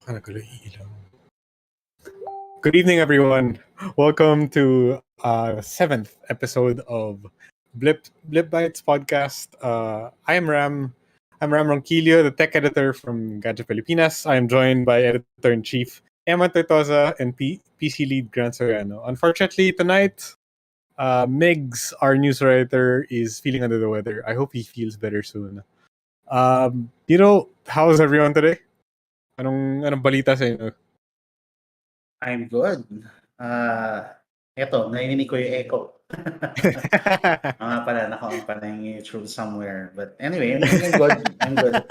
Nakagulo yung ilaw. Good evening, everyone. Welcome to seventh episode of Blip Bytes podcast. I am Ram. I'm Ram Ronquillo, the tech editor from Gadget Pilipinas. I am joined by editor-in-chief Emman and PC lead Grant Soriano. Unfortunately, tonight, Migs, our news writer, is feeling under the weather. I hope he feels better soon. How's everyone today? Anong balita sa inyo? I'm good. Eto, narinig ko yung echo. Nga pala, naka-on pala yung YouTube somewhere. But anyway, I'm good. I'm good.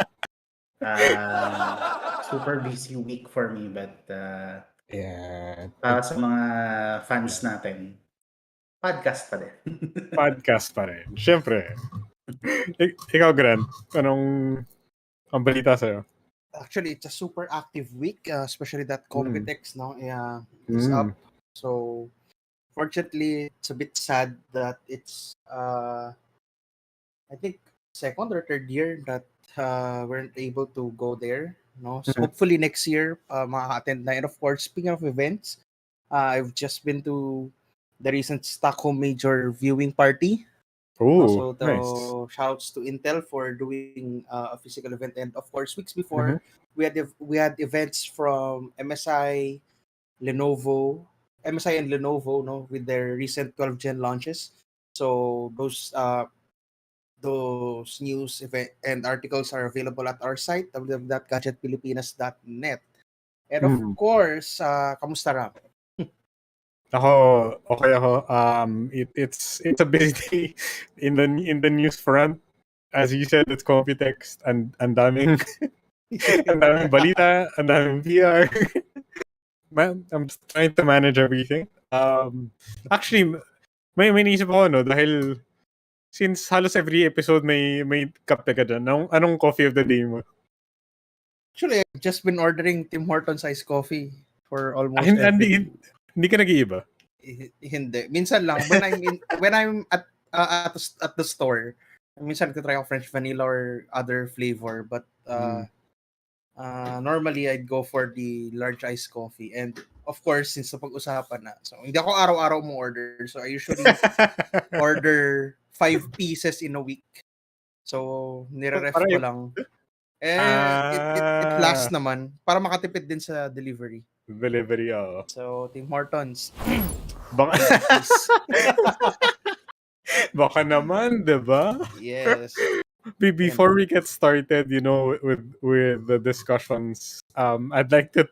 Super busy week for me, but Yeah. para sa mga fans natin, podcast pa din. Podcast pa rin. Siyempre. Ikaw, Grant, anong ang balita sa'yo? Actually, it's a super active week, especially that Computex now is up. So, fortunately, it's a bit sad that it's, I think, second or third year that weren't able to go there. No, so hopefully next year, maka-attend na. And of course, speaking of events, I've just been to the recent Stockholm Major viewing party. Oh, So nice. shouts to Intel for doing a physical event, and of course weeks before we had events from MSI, Lenovo, MSI and Lenovo, no, with their recent 12 Gen launches. So those news event and articles are available at our site www.gadgetpilipinas.net. And of course, kamusta Ram? Ako, okay ako. It's a busy day in the news front. As you said, it's Computex and daming ang daming balita, ang daming VR. Man, I'm trying to manage everything. Actually, may naisip ako, no, dahil since halos every episode may kape ka dyan. Anong coffee of the day mo? Actually, I've just been ordering Tim Hortons iced coffee for almost every... Hindi ka nag-iiba? Hindi. Minsan lang when I'm at the store, minsan nagtatry ako French vanilla or other flavor, but normally I'd go for the large iced coffee. And of course, since napag-usapan na, so hindi ako araw-araw mo order. So I usually order 5 pieces in a week. So nire-ref ko lang. It lasts naman para makatipid din sa delivery. So Tim Hortons. Baka naman, diba? Yes. Before we get started, with the discussions, I'd like to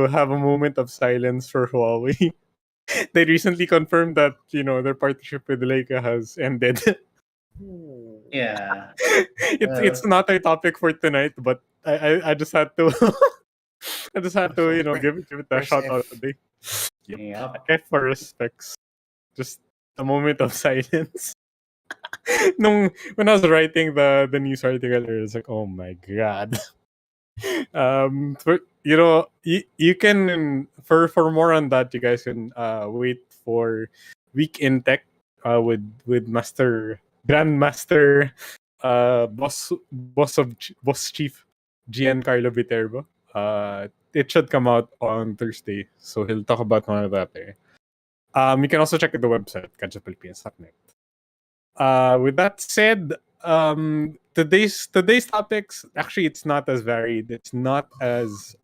have a moment of silence for Huawei. They recently confirmed that their partnership with Leica has ended. Yeah. It's not a topic for tonight, but I just had to give it a shout out today. Yeah. Okay, for respects. Just a moment of silence. When I was writing the news article, it was like, oh my god. You can for more on that, you guys can wait for Week in Tech with Grandmaster boss chief Giancarlo Viterbo. It should come out on Thursday, so he'll talk about one of that there. You can also check out the website gadgetpilipinas.net. With that said, today's topics, actually, it's not as varied. It's not as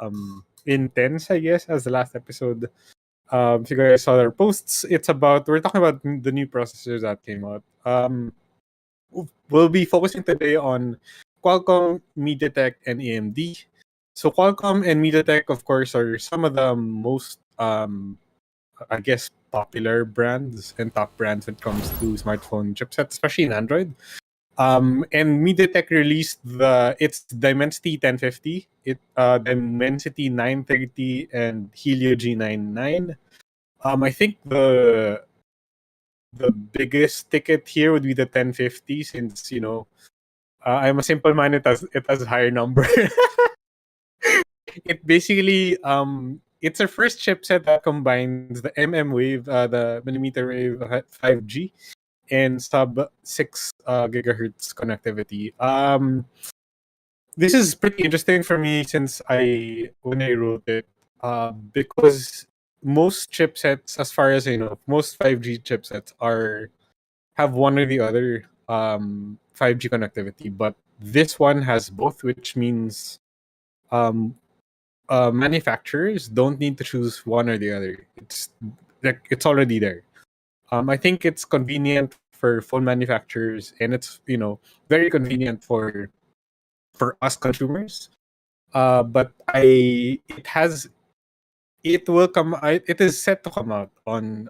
intense, I guess, as the last episode. If you guys saw their posts, we're talking about the new processors that came out. We'll be focusing today on Qualcomm, Mediatek, and AMD. So Qualcomm and Mediatek, of course, are some of the most I guess popular brands and top brands when it comes to smartphone chipsets, especially in Android. And Mediatek released its Dimensity 1050, Dimensity 930, and Helio G99. I think the biggest ticket here would be the 1050, since I'm a simple man. It has a higher number. It basically it's a first chipset that combines the wave, the millimeter wave 5G, and sub 6 gigahertz connectivity. this is pretty interesting for me since when I wrote it, because most chipsets, as far as I know, most 5G chipsets have one or the other 5G connectivity, but this one has both, which means um, manufacturers don't need to choose one or the other. It's already there. I think it's convenient for phone manufacturers, and it's very convenient for us consumers. But it is set to come out on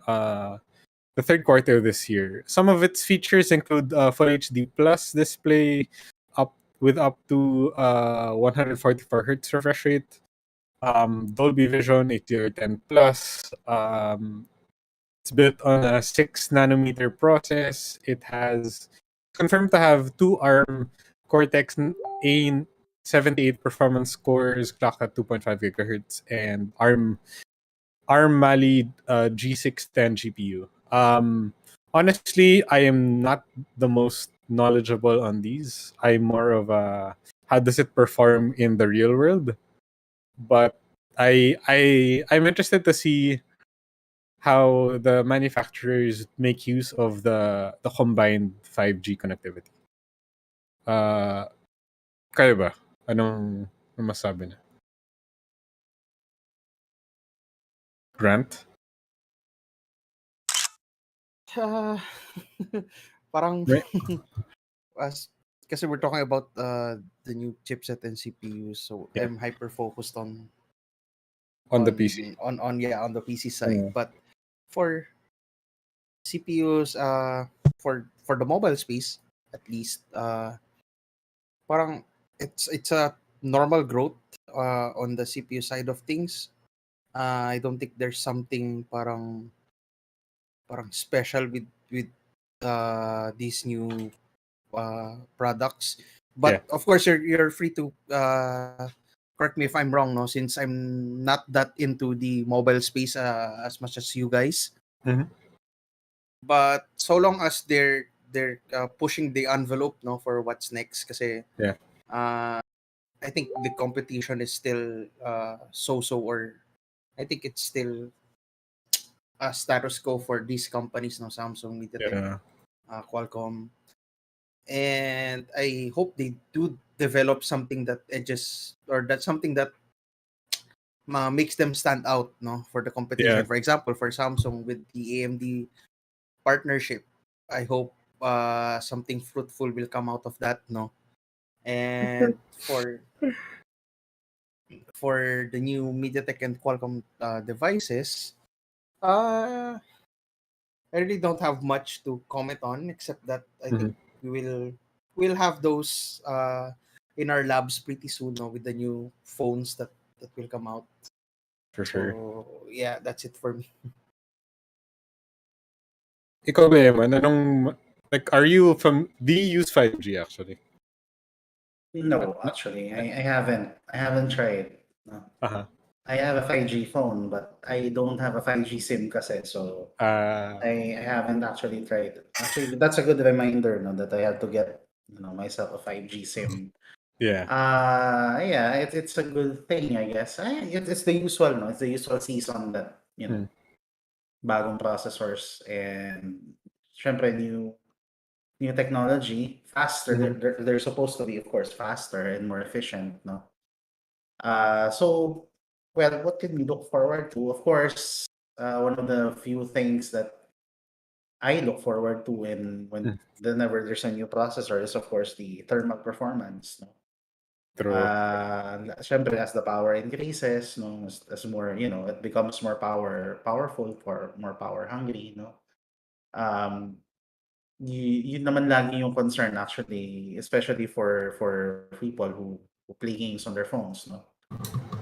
the third quarter of this year. Some of its features include Full HD Plus display up to 144 hertz refresh rate, Dolby Vision HDR10 Plus. It's built on a 6 nanometer process. It has confirmed to have two ARM Cortex A78 performance cores clocked at 2.5 gigahertz and ARM Mali G610 GPU. Honestly, I am not the most knowledgeable on these. I'm more of a how does it perform in the real world? But I'm interested to see how the manufacturers make use of the combined 5G connectivity. Uh, Kayo ba? Anong masabi na? Grant? Ah, parang Right. as kasi we're talking about the new chipset and CPUs, so Yeah. I'm hyper focused on On the PC. on the PC side. Yeah. But for CPUs, for the mobile space at least, parang it's a normal growth on the CPU side of things. I don't think there's something parang special with these new products. Yeah. But of course, you're free to correct me if I'm wrong, no, since I'm not that into the mobile space as much as you guys. Mhm. But so long as they're pushing the envelope, no, for what's next, kasi Yeah. uh, I think the competition is still so, or I think it's still a status quo for these companies, no, Samsung, Mediatek, Yeah. Qualcomm, and I hope they do develop something that edges, or that's something that makes them stand out, no, for the Yeah. competition. For example, for Samsung with the AMD partnership, I hope something fruitful will come out of that, no. And for the new Mediatek and Qualcomm devices, uh, I really don't have much to comment on, except that I think Mhm. we'll have those in our labs pretty soon, no, with the new phones that will come out. For sure. So yeah, that's it for me. Ikaw ba, Emman? Are you do you use 5G actually? No, No? actually, I haven't tried. No. Uh-huh. I have a 5G phone, but I don't have a 5G SIM kasi, so Uh, I haven't actually tried. Actually, that's a good reminder, no, that I have to get, myself a 5G SIM. yeah. Yeah, it's a good thing, I guess. It's the usual, no? It's the usual season that, Mm. bagong processors and syempre new technology, faster. Mhm. They're supposed to be, of course, faster and more efficient, no? So, well, what can we look forward to? Of course, one of the few things that I look forward to Mm. whenever there's a new processor is, of course, the thermal performance, no? True. Syempre, as the power increases, no, as more, it becomes more powerful, for more power hungry, no? Um, yun naman lagi yung concern actually, especially for people who play games on their phones, no?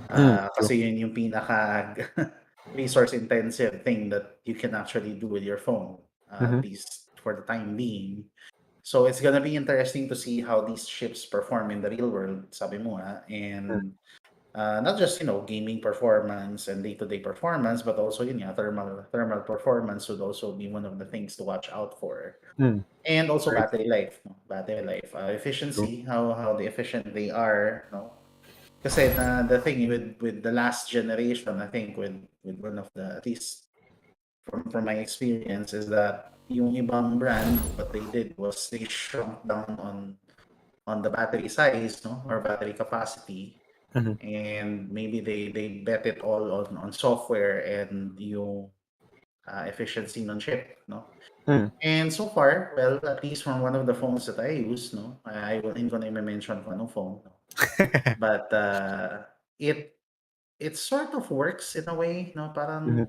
True. Kasi yun yung pinaka resource intensive thing that you can actually do with your phone, at Mhm. least for the time being. So it's gonna be interesting to see how these chips perform in the real world, sabi mo, Mm. and Not just gaming performance and day-to-day performance, but also thermal performance would also be one of the things to watch out for. Mm. And also Right. battery life, no? Battery life, True. efficiency, how the efficient they are, no? Kasi the thing with the last generation, I think with one of the, at least from my experience, is that yung ibang brand, what they did was they shrunk down on the battery size, no, or battery capacity, Mhm. and maybe they bet it all on software and yung efficiency ng chip, no. Mm. And so far, well, at least from one of the phones that I use, no, I will hindi ko na i-mention kung anong phone, no? But it it sort of works in a way, no, parang Mhm.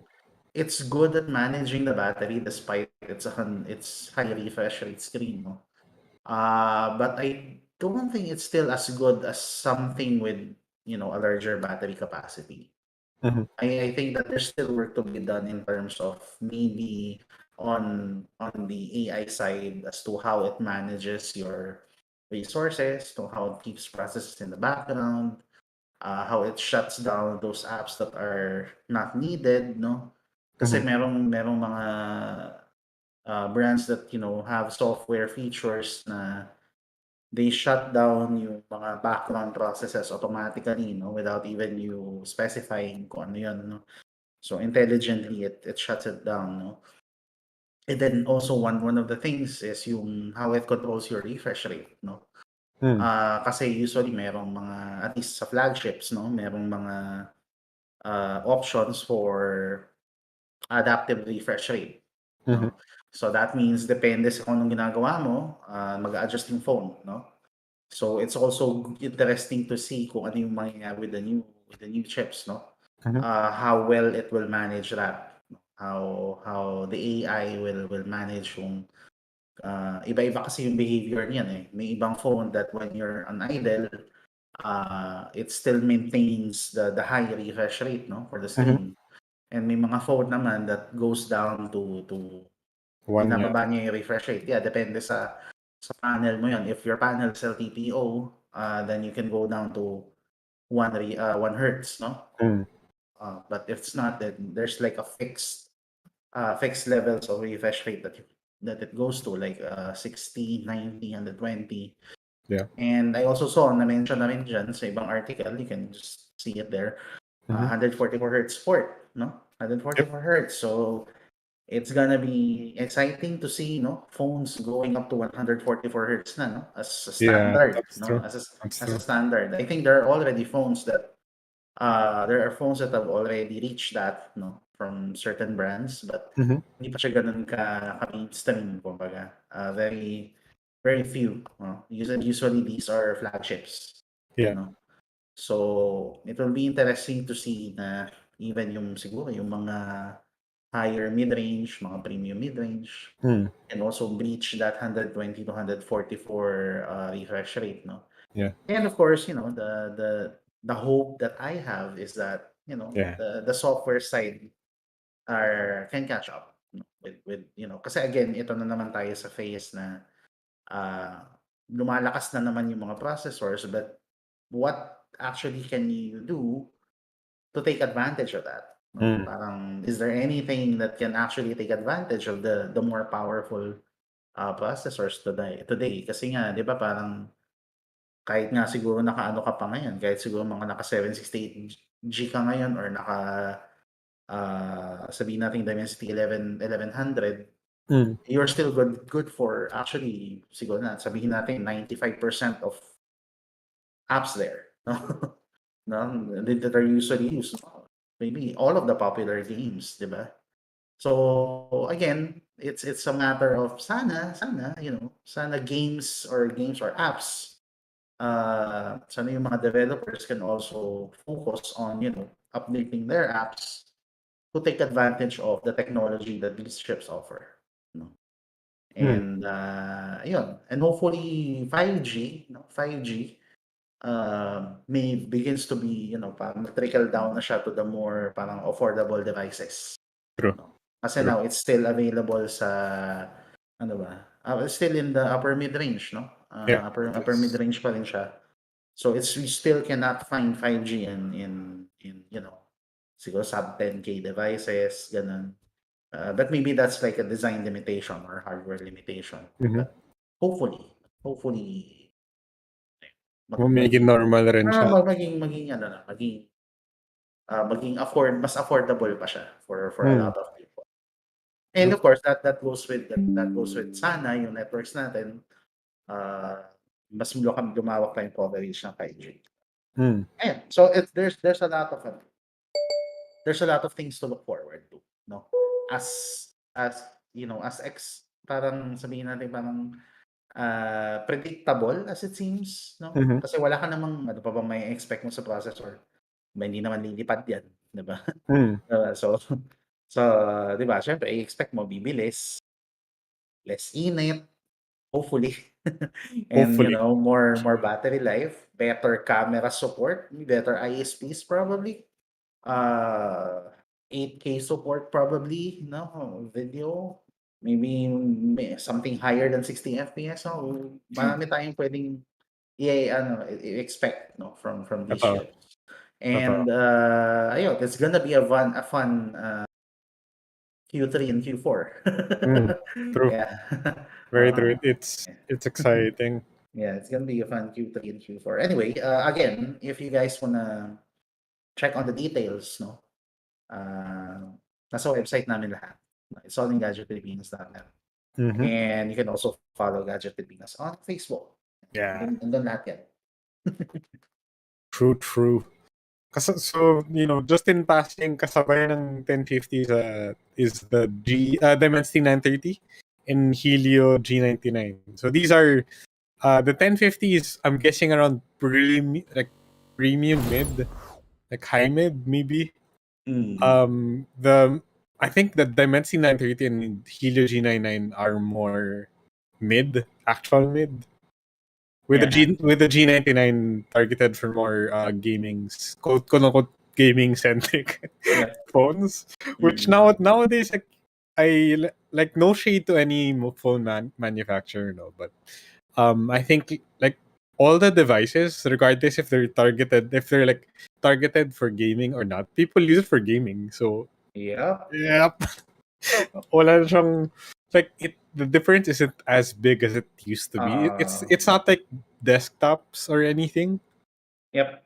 it's good at managing the battery despite its high refresh rate screen, no. But I don't think it's still as good as something with a larger battery capacity. Mhm. I think that there's still work to be done in terms of maybe on the AI side as to how it manages your resources, to how it keeps processes in the background, how it shuts down those apps that are not needed, no? Kasi Mhm. merong mga brands that have software features na they shut down yung mga background processes automatically, no, without even you specifying kung ano yun, no. So intelligently it shuts it down, no. And then also one of the things is yung how it controls your refresh rate, no. Mm. Kasi usually merong mga, at least sa flagships, no, merong mga options for adaptive refresh rate, Mhm. no. So that means depende sa kung anong ginagawa mo, mag-a-adjust yung phone, no. So it's also interesting to see kung ano yung mangyayari with the new chips, no. Mhm. How well it will manage that, how the AI will manage yung iba-iba kasi yung behavior niyan eh. May ibang phone that when you're on idle, it still maintains the high refresh rate, no, for the Mhm. screen. And may mga phone naman that goes down to One yata. binababa niya yung refresh rate. Yeah, depende sa panel mo yun. If your panel is LTPO, then you can go down to 1 hertz, no? Mm. But if it's not, then there's like a fixed levels of refresh rate that it goes to, like 60, 90, 120. Yeah. And I also saw na-mention na rin dyan sa ibang article, you can just see it there, Mhm. 144 hertz port, no? Yep. 144 hertz. So it's gonna be exciting to see, no, phones going up to 144 hertz na, no, as a Yeah, standard, that's no, true. That's as a true. standard. I think there are already phones that there are phones that have already reached that, no, from certain brands, but Mhm. hindi pa siya ganun ka-mainstream, kumbaga. Very very few, no? Usually these are flagships, Yeah. no. So it will be interesting to see na even yung siguro yung mga higher mid-range, mga premium mid-range, Mm. can also breach that 120 to 144 refresh rate, no? Yeah. And of course, the hope that I have is that, Yeah. the software side can catch up, no, with kasi again, ito na naman tayo sa phase na uh, lumalakas na naman yung mga processors, but what actually can you do to take advantage of that, no? Mm. Parang, is there anything that can actually take advantage of the more powerful processors today? Kasi nga, 'di ba, parang kahit nga siguro naka-ano ka pa ngayon, kahit siguro mga naka 768 G ka ngayon, or naka sabihin natin Dimensity 1100, Mm. you're still good for actually siguro na sabihin natin 95% of apps there, no? No, that are usually used, no? Maybe all of the popular games, 'di ba? So again, it's a matter of sana, sana games or apps, sana yung mga developers can also focus on, updating their apps to take advantage of the technology that these chips offer, no? Mm. And yun, and hopefully 5G, no, 5G may begins to be, parang trickle down na siya to the more parang affordable devices, True. no? Kasi True. now it's still available sa ano ba? It's still in the upper mid-range, no? Yeah. Upper It is. mid-range pa rin siya. So we still cannot find 5G in siguro sub 10K devices, ganun. But maybe that's like a design limitation or hardware limitation. Mhm. But hopefully Maging normal rin siya. maging mas affordable pa siya for a Hmm. lot of people. And of course, that goes with sana yung networks natin, mas lumawak pa yung coverage ng 5G. Hmm. Ayan. So there's a lot of things to look forward to, no? As parang sabihin natin parang predictable as it seems, no? Mhm. Kasi wala ka namang ano pa bang may expect mo sa processor. Hindi naman lilipad 'yan, 'di ba? Hmm. So 'di ba, syempre i-expect mo bibilis, less init, hopefully. And Hopefully. more battery life, better camera support, better ISPs probably. 8K support probably, no? Video, maybe something higher than 60 FPS. So marami tayong pwedeng i-expect, no, from these Totoo. chips. And ayun, it's gonna be a fun Q3 and Q4. True. Yeah. Very true. It's exciting. Yeah, it's gonna be a fun Q3 and Q4. Anyway, again, if you guys wanna check on the details, no, nasa website namin lahat. It's all in gadgetpilipinas.net. Mhm. And you can also follow Gadget Pilipinas on Facebook. Yeah. Andun lahat yan. True. So, just in passing, kasabay ng 1050 is the Dimensity 930 and Helio G99. So these are the 1050s. I'm guessing around premium mid, like high mid maybe. I think the Dimensity 930 and Helio G99 are more mid, actual mid. With the G99 targeted for more quote unquote gaming centric Yeah. phones, which nowadays like no shade to any phone manufacturer, no, but I think like all the devices, regardless if they're like targeted for gaming or not, people use it for gaming. So Yep. wala siyang like the difference isn't as big as it used to be. It's not like desktops or anything. Yep.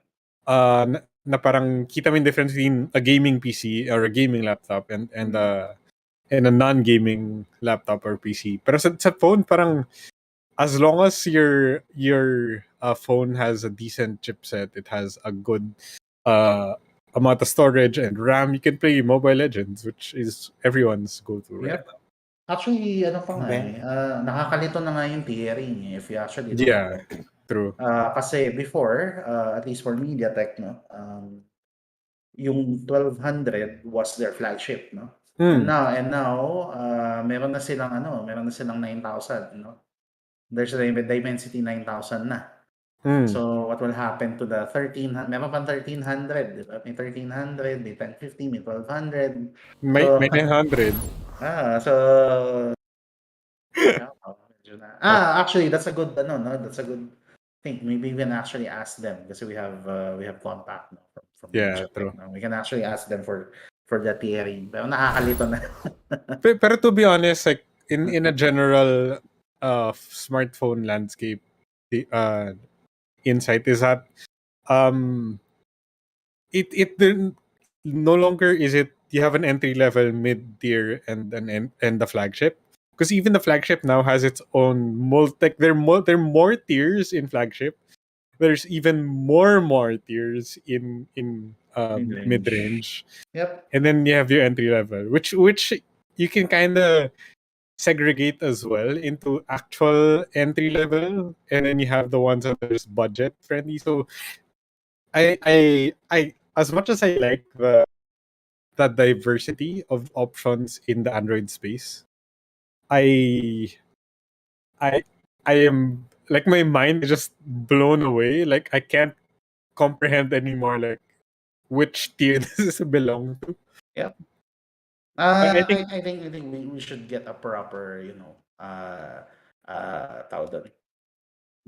Na parang kita mo yung difference between a gaming PC or a gaming laptop and a non-gaming laptop or PC. Pero sa phone parang as long as your phone has a decent chipset, it has a good amount of storage and RAM, you can play Mobile Legends, which is everyone's go-to right Yep. Actually, ano pa nga Ben? nakakalito na nga yung tiering if you actually look at Yeah, it. true. Kasi before, at least for Mediatek, no, yung 1200 was their flagship, no? And now, meron na silang 9,000, no? There's a Dimensity 9,000 na. So what will happen to the 1300? Meron pang 1300, di ba? May 1300, may 1050, may 1200. May So 900. so yeah, actually that's a good that's a good thing. Maybe we can actually ask them because we have contact, no, from Yeah, Mediatek, true. no? We can actually ask them for the tiering. Pero nakakalito na. Pero to be honest, like in a general smartphone landscape, the insight is that it no longer is it you have an entry level, mid tier, and the flagship, because even the flagship now has its own like there are more tiers in flagship. There's even more tiers in mid range, Yep. and then you have your entry level, which you can kind of segregate as well into actual entry level, and then you have the ones that are just budget friendly. So I as much as I like the diversity of options in the Android space, I I I am like my mind is just blown away. Like I can't comprehend anymore like which tier this belong to. Yep. I think I think we should get a proper, tawag doon,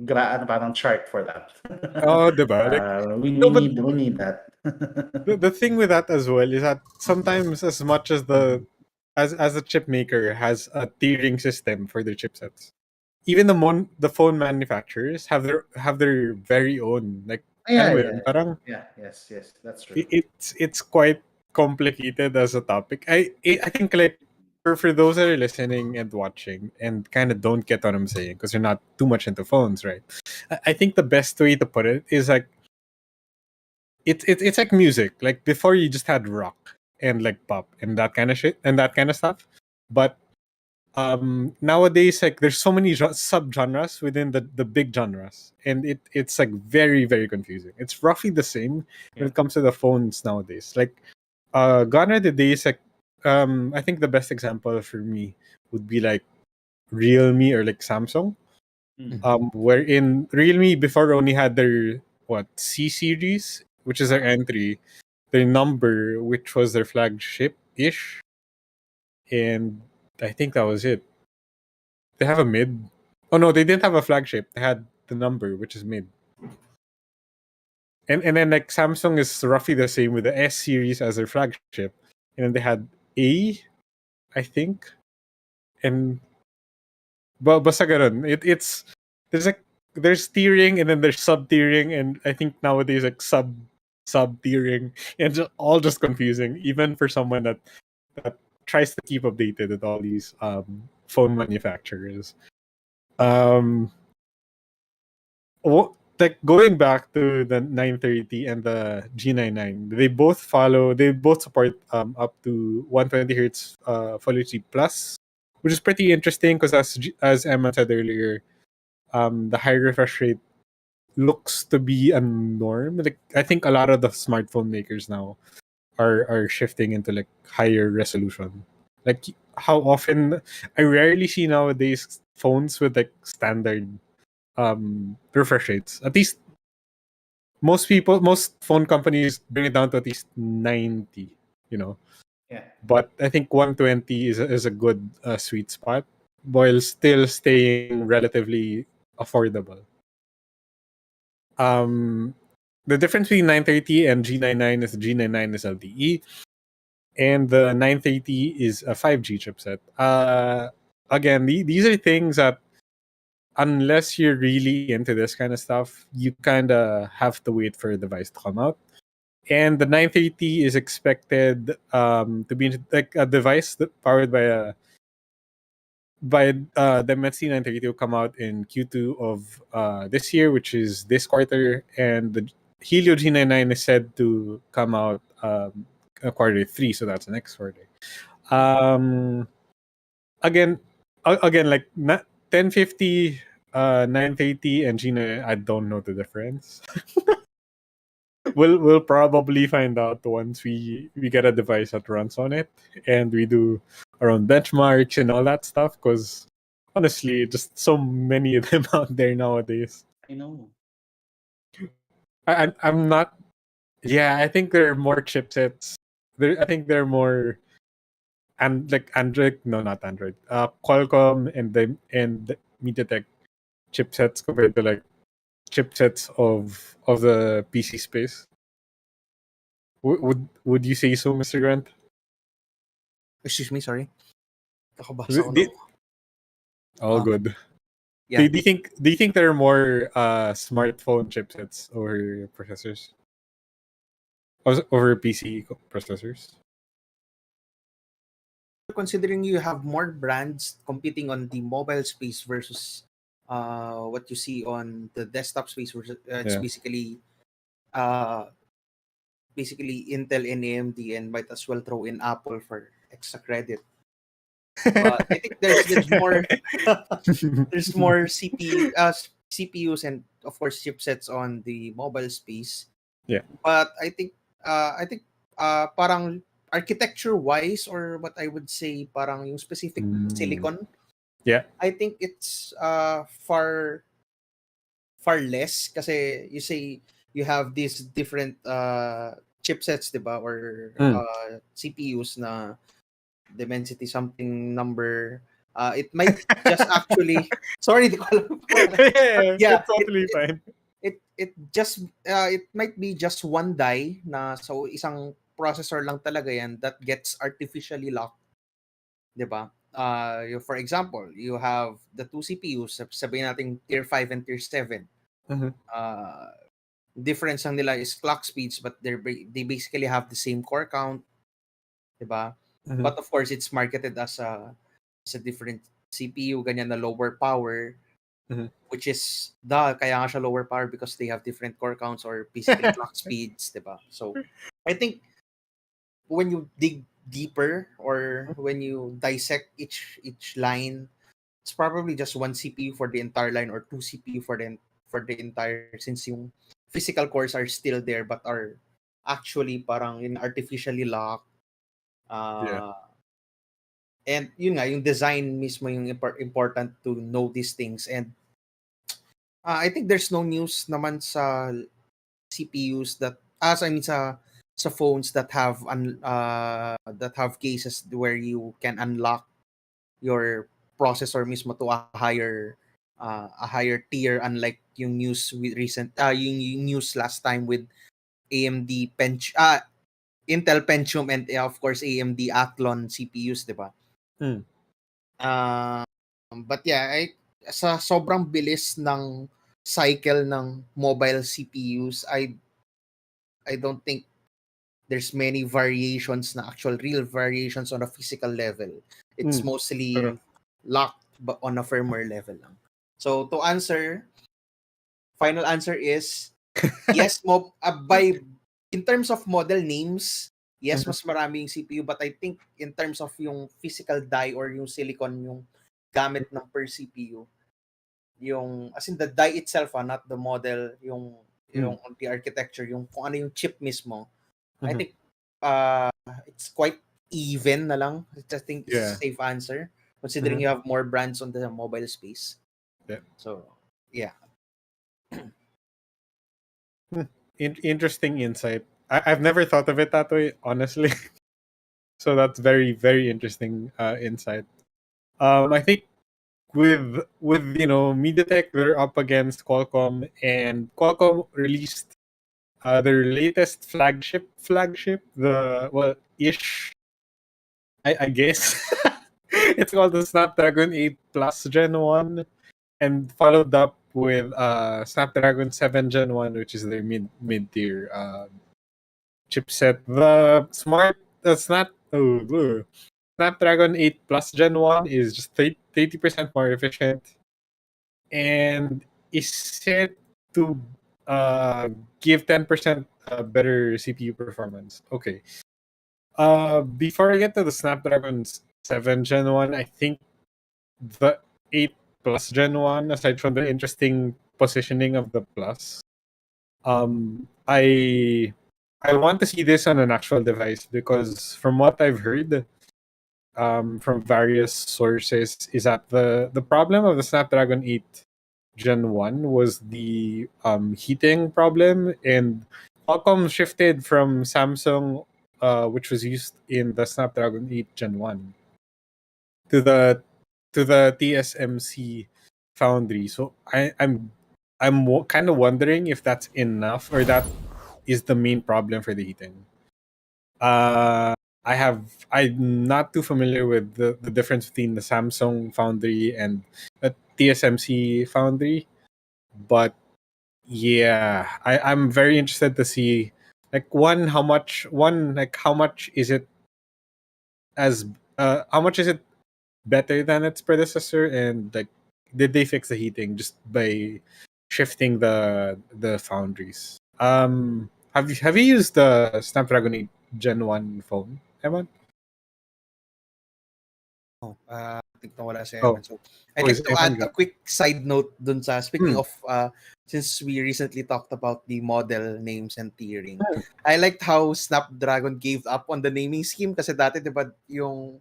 parang chart for that. Oh, diba? Like, We no, but need that. the thing with that as well is that sometimes, as much as as the chip maker has a tiering system for their chipsets, even the phone manufacturers have their very own, like, alam Yeah, mo yeah, yun, parang yeah. Yes, that's true. it's quite complicated as a topic. I think, like, for those that are listening and watching and kind of don't get what I'm saying because you're not too much into phones, right? I think the best way to put it is like it's like music. Like, before, you just had rock and like pop and that kind of shit and that kind of stuff, but nowadays, like, there's so many sub genres within the big genres, and it's like very, very confusing. It's roughly the same when Yeah. it comes to the phones nowadays. Like, gone are the days, like, I think the best example for me would be like Realme or like Samsung, wherein Realme before only had their what C series, which is their entry, their number, which was their flagship ish, and I think that was it. They have a mid. Oh no, they didn't have a flagship. They had the number, which is mid. And then, like, Samsung is roughly the same with the S series as their flagship. And then they had A, I think. And basta ganun. It's there's like there's tiering and then there's sub tiering, and I think nowadays, like, sub tiering, and all just confusing, even for someone that tries to keep updated with all these phone manufacturers. Um like, going back to the 930 and the G99, they both support up to 120 hertz Full HD plus, which is pretty interesting because, as Emma said earlier, the high refresh rate looks to be a norm. Like, I think a lot of the smartphone makers now are shifting into like higher resolution. Like, how often I rarely see nowadays phones with like standard refresh rates. At least most phone companies bring it down to at least 90, you know. Yeah. But I think 120 is a good sweet spot while still staying relatively affordable. Um, the difference between 930 and G99 is G99 is LTE, and the 930 is a 5G chipset. Again, these are things that, unless you're really into this kind of stuff, you kind of have to wait for a device to come out. And the 930 is expected to be like a device that powered by the Dimensity 930 will come out in Q2 of this year, which is this quarter, and the Helio G99 is said to come out quarter three, so that's the next quarter. Um, again, like 1050, 930, and G9, I don't know the difference. We'll probably find out once we get a device that runs on it and we do our own benchmarks and all that stuff. Because honestly, just so many of them out there nowadays. I know. I'm not. Yeah, I think there are more chipsets. I think there are more and like Android. No, not Android. Qualcomm and the Mediatek chipsets compared to like chipsets of the PC space. Would you say so, Mr. Grant? Excuse me, sorry. Nakabasa Di- ako di- ng... all good. Yeah. Do you think there are more smartphone chipsets over processors? Over PC processors? Considering you have more brands competing on the mobile space versus what you see on the desktop space, versus, it's Yeah. uh, basically Intel and AMD, and might as well throw in Apple for extra credit. But I think there's more there's more CPUs and of course chipsets on the mobile space. Yeah. But I think parang architecture wise, or what I would say parang yung specific silicon, Yeah. I think it's far less kasi you say you have these different chipsets, diba, or CPUs na Dimensity something number, It might just actually sorry, di ko alam. Yeah, Yeah, it's totally fine. it might be just one die na so isang processor lang talaga yan that gets artificially locked, 'di ba? For example, you have the two CPUs, sabihin natin tier 5 and tier 7. Mhm. Difference lang nila is clock speeds, but they basically have the same core count, 'di ba? Mhm. But of course, it's marketed as a different CPU, ganyan na lower power, Mhm. which is kaya nga siya lower power because they have different core counts or basically clock speeds, 'di ba? So, I think when you dig deeper or when you dissect each line, it's probably just one CPU for the entire line or two CPU for the entire, since yung physical cores are still there but are actually parang in artificially locked. Yeah. And yun nga, yung design mismo yung important to know these things. And I think there's no news naman sa CPUs sa phones that have cases where you can unlock your processor mismo to a higher tier, unlike yung news with yung news last time with AMD Intel Pentium and of course AMD Athlon CPUs, 'di ba? Hmm. But yeah, sa sobrang bilis ng cycle ng mobile CPUs, I don't think there's many variations na actual real variations on a physical level. It's Pero mostly locked but on a firmware level lang. So to answer, final answer is yes, by in terms of model names, yes, Mhm. mas marami yung CPU, but I think in terms of yung physical die or yung silicon yung gamit ng per CPU, yung as in the die itself, not the model, yung the architecture, yung kung ano yung chip mismo, I Mhm. think it's quite even na lang. I think it's a Yeah. safe answer considering Mhm. you have more brands on the mobile space. Yeah. So, yeah. Interesting insight. I've never thought of it that way, honestly. So that's very, very interesting insight. I think with Mediatek, they're up against Qualcomm, and Qualcomm released their latest flagship, the ish, I guess. It's called the Snapdragon 8 Plus Gen 1, and followed up with Snapdragon 7 Gen 1, which is their mid tier chipset. The Snapdragon 8 Plus Gen 1 is just 30% more efficient and is set to give 10% better CPU performance. Okay. Before I get to the Snapdragon 7 Gen 1, I think the 8 Plus Gen 1, aside from the interesting positioning of the Plus, I want to see this on an actual device because from what I've heard, from various sources, is that the problem of the Snapdragon 8 Gen 1 was the heating problem, and Qualcomm shifted from Samsung, which was used in the Snapdragon 8 Gen 1, to the TSMC foundry. So I'm kind of wondering if that's enough or that is the main problem for the heating. I'm not too familiar with the difference between the Samsung foundry and the TSMC foundry, but yeah, I'm very interested to see like how much is it as how much is it better than its predecessor, and like did they fix the heating just by shifting the foundries? Have you used the Snapdragon 8 Gen 1 phone, Emman? I think nawala si Oh, Eman. So, I'd is like to Emman add a gone? quick side note dun sa, speaking Hmm. of, since we recently talked about the model names and tiering, Hmm. I liked how Snapdragon gave up on the naming scheme kasi dati, di ba, yung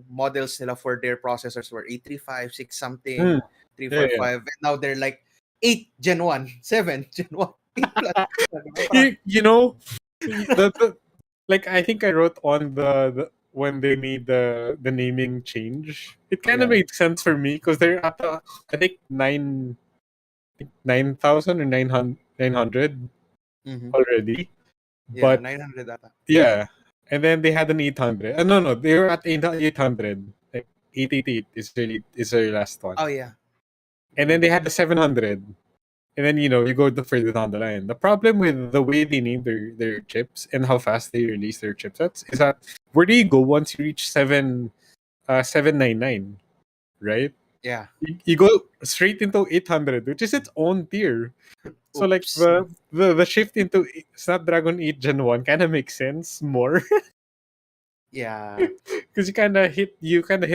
models nila for their processors were 835, 6 Hmm. something, Yeah, yeah. 345, and now they're like 8 Gen 1, 7 Gen 1, 8 plus. Parang, You know, the like I think I wrote on when they made the naming change, it kind of Yeah. made sense for me because they're at I think 9,000 or 900 Mm-hmm. already. Yeah, But 900 data. yeah, and then they had an 800. No, they were at 800. Like 888 is their last one. Oh yeah. And then they had the 700. And then you go the further down the line. The problem with the way they name their chips and how fast they release their chipsets is that where do you go once you reach 799, right? Yeah. You go straight into 800, which is its own tier. So like Oops. the shift into Snapdragon 8 Gen 1 kind of makes sense more Yeah. because you kind of hit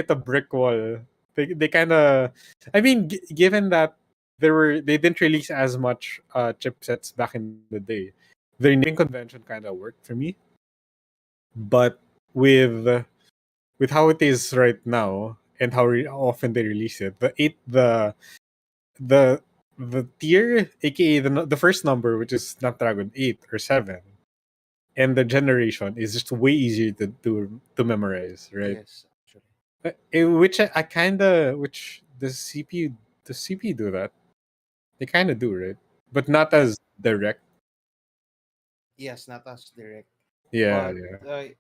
a brick wall. They kind of, I mean, given that they didn't release as much chipsets back in the day, their naming convention kind of worked for me. But with how it is right now and how often they release it, the the tier, aka the first number, which is Snapdragon 8 or 7, and the generation is just way easier to memorize, right? Yes, actually. Which I kind of, which the CPU do that. They kind of do, right? But not Yeah. as direct. Yes, not as direct. Yeah, But yeah.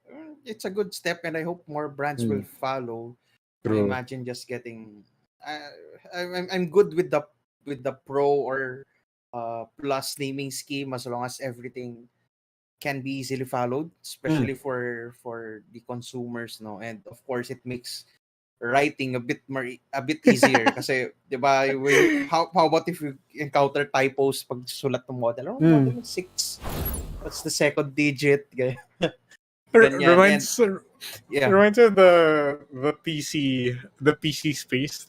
it's a good step, and I hope more brands will Mm, follow. true. Imagine just getting. Uh, I'm good with the pro or plus naming scheme as long as everything can be easily followed, Mm, especially for the consumers, no. And of course, it makes writing a bit easier kasi 'di ba when how about if you encounter typos pag sulat ng model, oh, mm. model 6, what's the second digit, R- ganyan. And reminds yeah. reminds me of the PC space.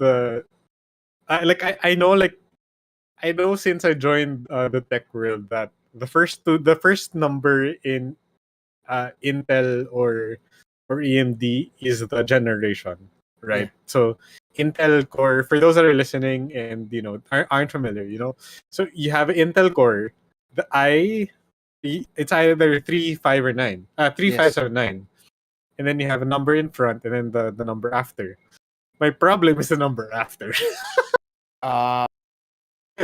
I know since I joined the tech world that the first number in Intel or AMD is the generation, Yeah. right? So Intel Core, for those that are listening and aren't familiar, so you have Intel Core, it's either 3, 5, or 9, 3, 5, Yes. 7, 9, and then you have a number in front and then the number after. My problem is the number after. Uh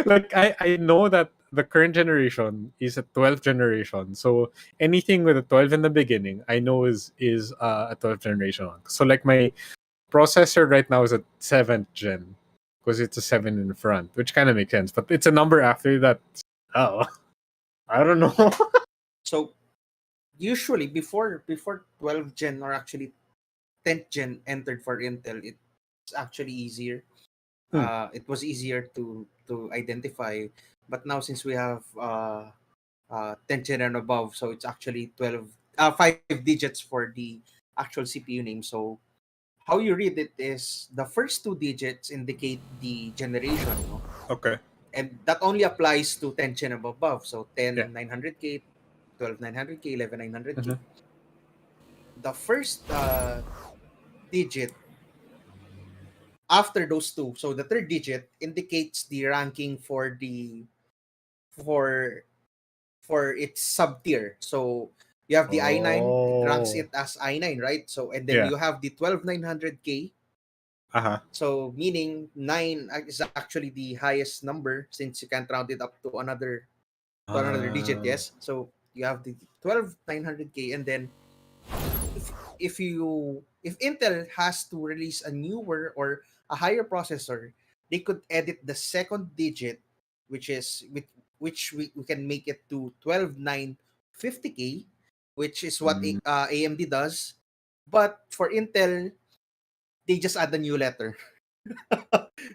Like I know that the current generation is a 12th generation, so anything with a 12 in the beginning I know is a 12th generation one. So like my processor right now is a 7th gen because it's a 7 in front, which kind of makes sense, but it's a number after that. Oh, I don't know. so usually before 12 gen or actually 10th gen entered for Intel, it's actually easier. Hmm. It was easier to identify, but now since we have 10th gen and above, so it's actually 12 5 digits for the actual CPU name. So how you read it is the first two digits indicate the generation, no? Okay. And that only applies to 10 gen and above. So Yeah. 10 900K, 12 900K, 11 900K. Mhm. The first digit after those two, so the third digit indicates the ranking for for its sub tier. So you have the i9, it ranks Oh. it as i9, right? So and then Yeah. you have the 12 900K. Uh-huh. So meaning 9 is actually the highest number since you can't round it up to another digit, Uh, yes. So you have the 12 900K, and then if Intel has to release a newer or a higher processor, they could edit the second digit, which is with which we can make it to 12950K, which is what mm, AMD does. But for Intel, they just add a new letter.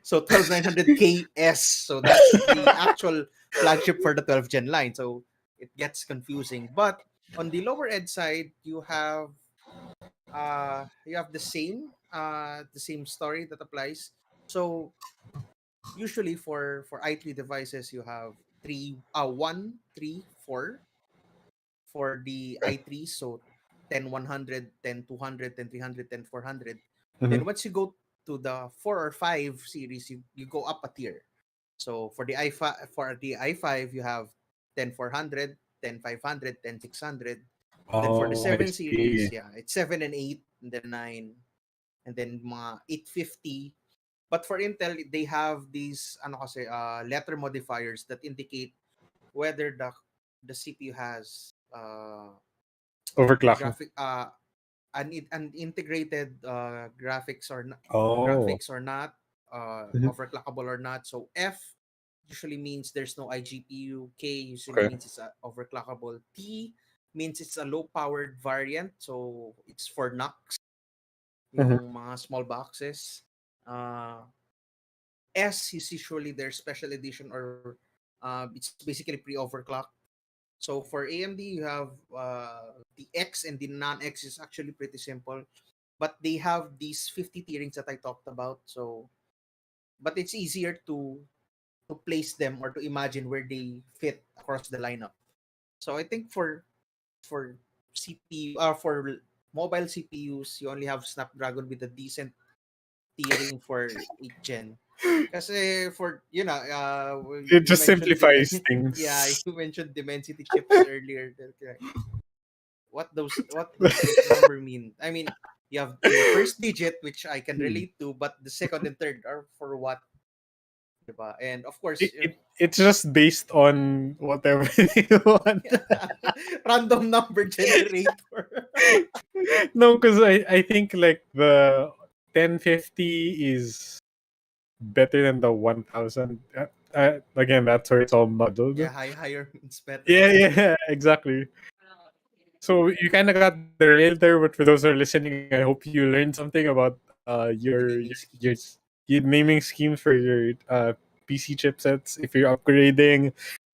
So 12900KS. So that's the actual flagship for the 12 gen line. So it gets confusing. But on the lower end side, you have the same story that applies. So usually for i3 devices, you have 1 3 4 for the okay. i3. So 10 100, 10 200, 10 300, 10 400. Mhm. Then once you go to the 4 or 5 series, you go up a tier. So for the i5 you have 10 400, 10 500, 10 600. Then for the Oh, I 7 series, see. yeah, it's 7 and 8, and then 9, and then mga 850. But for Intel, they have these ano kasi, letter modifiers that indicate whether the CPU has Overclocking. graphic an integrated Oh. graphics or not, Mhm. overclockable or not. So F usually means there's no iGPU. K usually Okay. means it's overclockable. T means it's a low powered variant, so it's for NUCs, Mhm. yung mga small boxes. Uh, S is usually their special edition, or it's basically pre-overclock. So for AMD, you have the X, and the non-X is actually pretty simple, but they have these 50 tierings that I talked about. So, but it's easier to place them or to imagine where they fit across the lineup. So I think for CPU, for mobile CPUs, you only have Snapdragon with a decent tiering for 8th gen. Kasi for It you just mentioned simplifies yeah, things. you mentioned Dimensity chips earlier. Like, what those number mean? I mean, you have your first digit, which I can Hmm. relate to, but the second and third are for what, diba? And of course, It's just based on whatever you want. random number generator. No, because I think like the 1050 is better than the 1000. Again, that's where it's all muddled. Yeah, higher means better. Yeah, yeah, exactly. So you kind of got the rail there, but for those who are listening, I hope you learned something about The your naming your, schemes. your naming schemes for your PC chipsets if you're upgrading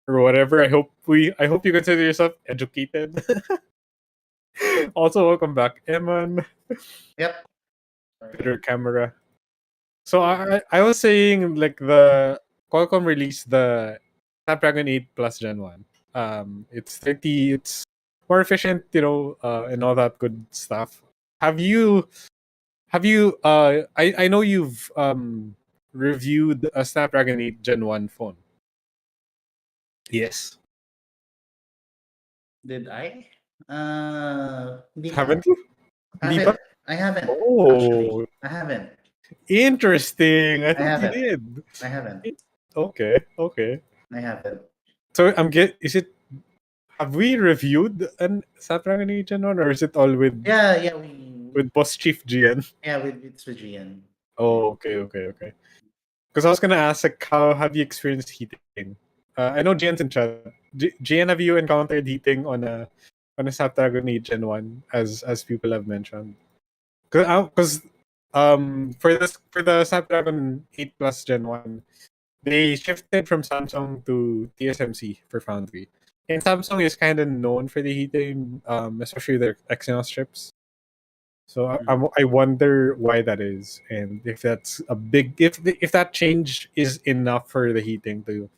or whatever. I hope you consider yourself educated. Also, welcome back, Emman. Yep. Better Sorry. camera. So I was saying like the Qualcomm released the Snapdragon 8 Plus Gen 1. It's more efficient, and all that good stuff. Have you I know you've reviewed a Snapdragon 8 Gen 1 phone. Yes. Did I? Hindi pa. Haven't you? Hindi pa? Haven't. I haven't. Actually, Oh, I haven't. interesting. I I thought you haven't. did. I haven't. Okay, okay. I haven't. So is it have we reviewed an Snapdragon 8 Gen 1 or is it all Yeah, yeah, with Boss Chief GN? yeah, with Sujian. Oh, okay, okay, okay. Because I was gonna ask, like, how have you experienced heating? I know GN's in chat. GN, have you encountered heating on a Snapdragon 8 Gen 1 as people have mentioned? Because for the Snapdragon 8 Plus Gen 1, they shifted from Samsung to TSMC for Foundry. And Samsung is kind of known for the heating, especially their Exynos chips. So I wonder why that is, and if that's a big if that change is enough for the heating to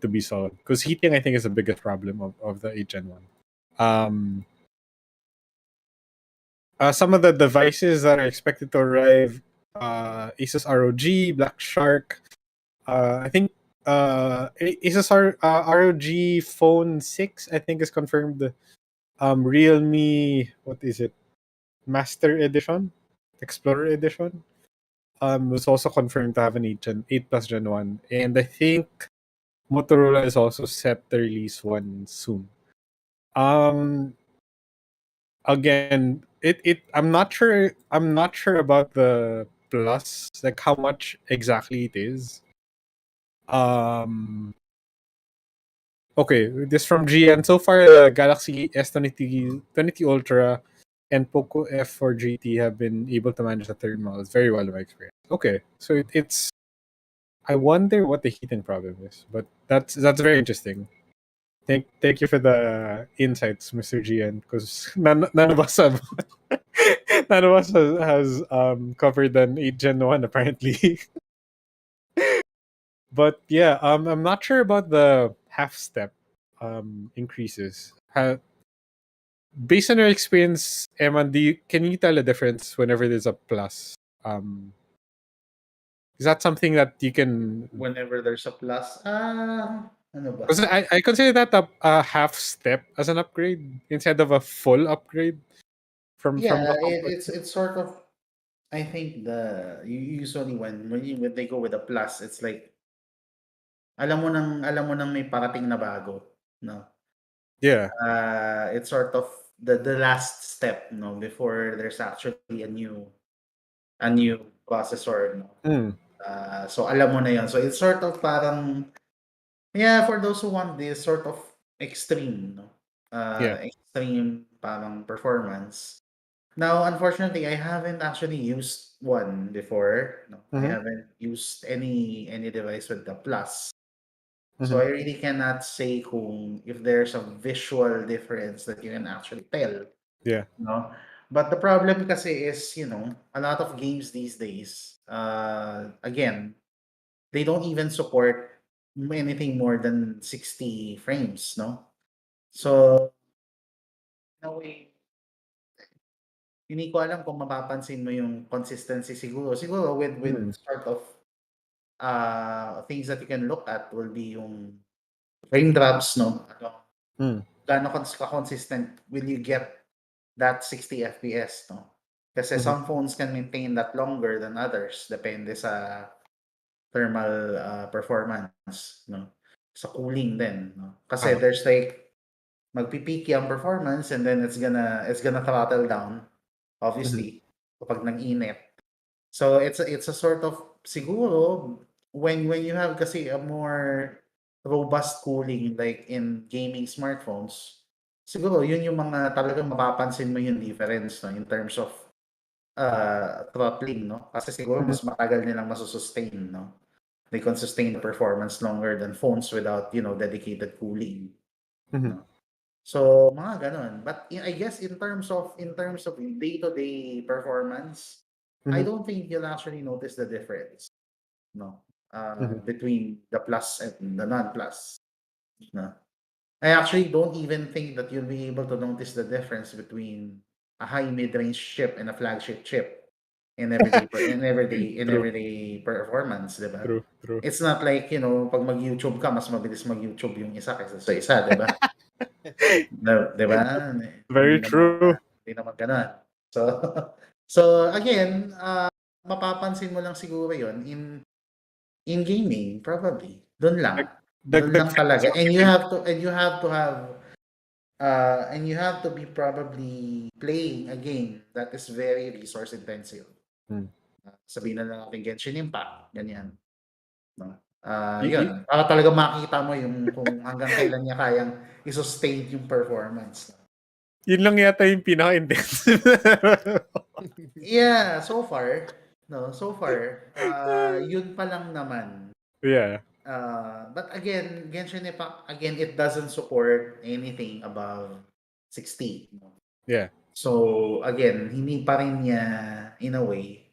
be solved. Because heating, I think, is the biggest problem of the 8 Gen 1. Um, some of the devices that are expected to arrive, Asus ROG, Black Shark. I think Asus ROG Phone 6, I think, is confirmed. Realme, what is it? Master Edition, Explorer Edition. Was also confirmed to have an 8 plus Gen 1. And I think Motorola is also set to release one soon. Um Again, I'm not sure about the plus, like how much exactly it is. Um okay, this from GN. So far the Galaxy S22 Ultra and Poco F4 GT have been able to manage the third models very well in my experience. Okay, so it's I wonder what the heating problem is, but that's very interesting. Thank you for the insights, Mr. GN, because none of us have none of us has covered an 8 Gen 1 apparently. But yeah, I'm not sure about the half step increases. Based on your experience, Emma, can you tell a difference whenever there's a plus? Is that something that you can? Whenever there's a plus, Ano ba? Because I consider that a half step as an upgrade instead of a full upgrade from the Yeah, company. it's sort of. I think usually when they go with a plus, it's like alam mo nang may parating na bago, no? Yeah. It's sort of the last step, no, before there's actually a new processor, no. Mm. So alam mo na 'yon. So it's sort of parang yeah, for those who want this sort of extreme, no. Yeah. Extreme parang performance. Now, unfortunately, I haven't actually used one before. No, I Mm-hmm. haven't used any device with the plus. So Mm-hmm. I really cannot say kung if there's a visual difference that you can actually tell, Yeah. no? But the problem kasi is, a lot of games these days, again, they don't even support anything more than 60 frames, no? So, in a way, hindi ko alam kung mapapansin mo yung consistency siguro. Siguro with Mm. sort of things that you can look at will be yung frame drops, no? Mm. Gaano ka-consistent will you get that 60 FPS, no? Kasi Mm-hmm. some phones can maintain that longer than others depende sa thermal performance, no? Sa cooling din, no? Kasi there's like magpipiki ang performance and then it's gonna throttle down Mm-hmm. obviously kapag nag-init. So it's a sort of siguro when you have kasi a more robust cooling like in gaming smartphones, siguro yun yung mga talagang mapapansin mo yung difference, no, in terms of throttling, no? Kasi siguro Mm-hmm. mas matagal nilang masustain, no? They can sustain the performance longer than phones without, dedicated cooling, Mm-hmm. no? So mga gano'n. But I guess in terms of day-to-day performance, I Mm-hmm. don't think you'll actually notice the difference, no, Mm-hmm. between the plus and the non-plus, no. I actually don't even think that you'll be able to notice the difference between a high mid-range chip and a flagship chip in True. everyday performance, 'di ba? True. True. It's not like, 'pag mag-YouTube ka mas mabilis mag-YouTube yung isa kaysa sa isa, 'di ba? 'Di ba? Hindi Very naman true. hindi naman gano'n. So so again, mapapansin mo lang siguro 'yon in gaming probably. Do'n lang. Do'n Dagdag lang talaga and you sensitivity. have to and you have to have and you have to be probably playing a game that is very resource intensive. Mm. Sabihin na lang natin Genshin Impact, ganyan, 'no? Y- 'Yun, para talagang makita mo yung kung hanggang kailan niya kayang i-sustain yung performance. Yun lang yata yung pinaka-intensive. Yeah, so far, no, yun pa lang naman. Yeah. But again, Genshin Impact, again, it doesn't support anything above 60. No? Yeah. So, again, hindi pa rin niya, in a way,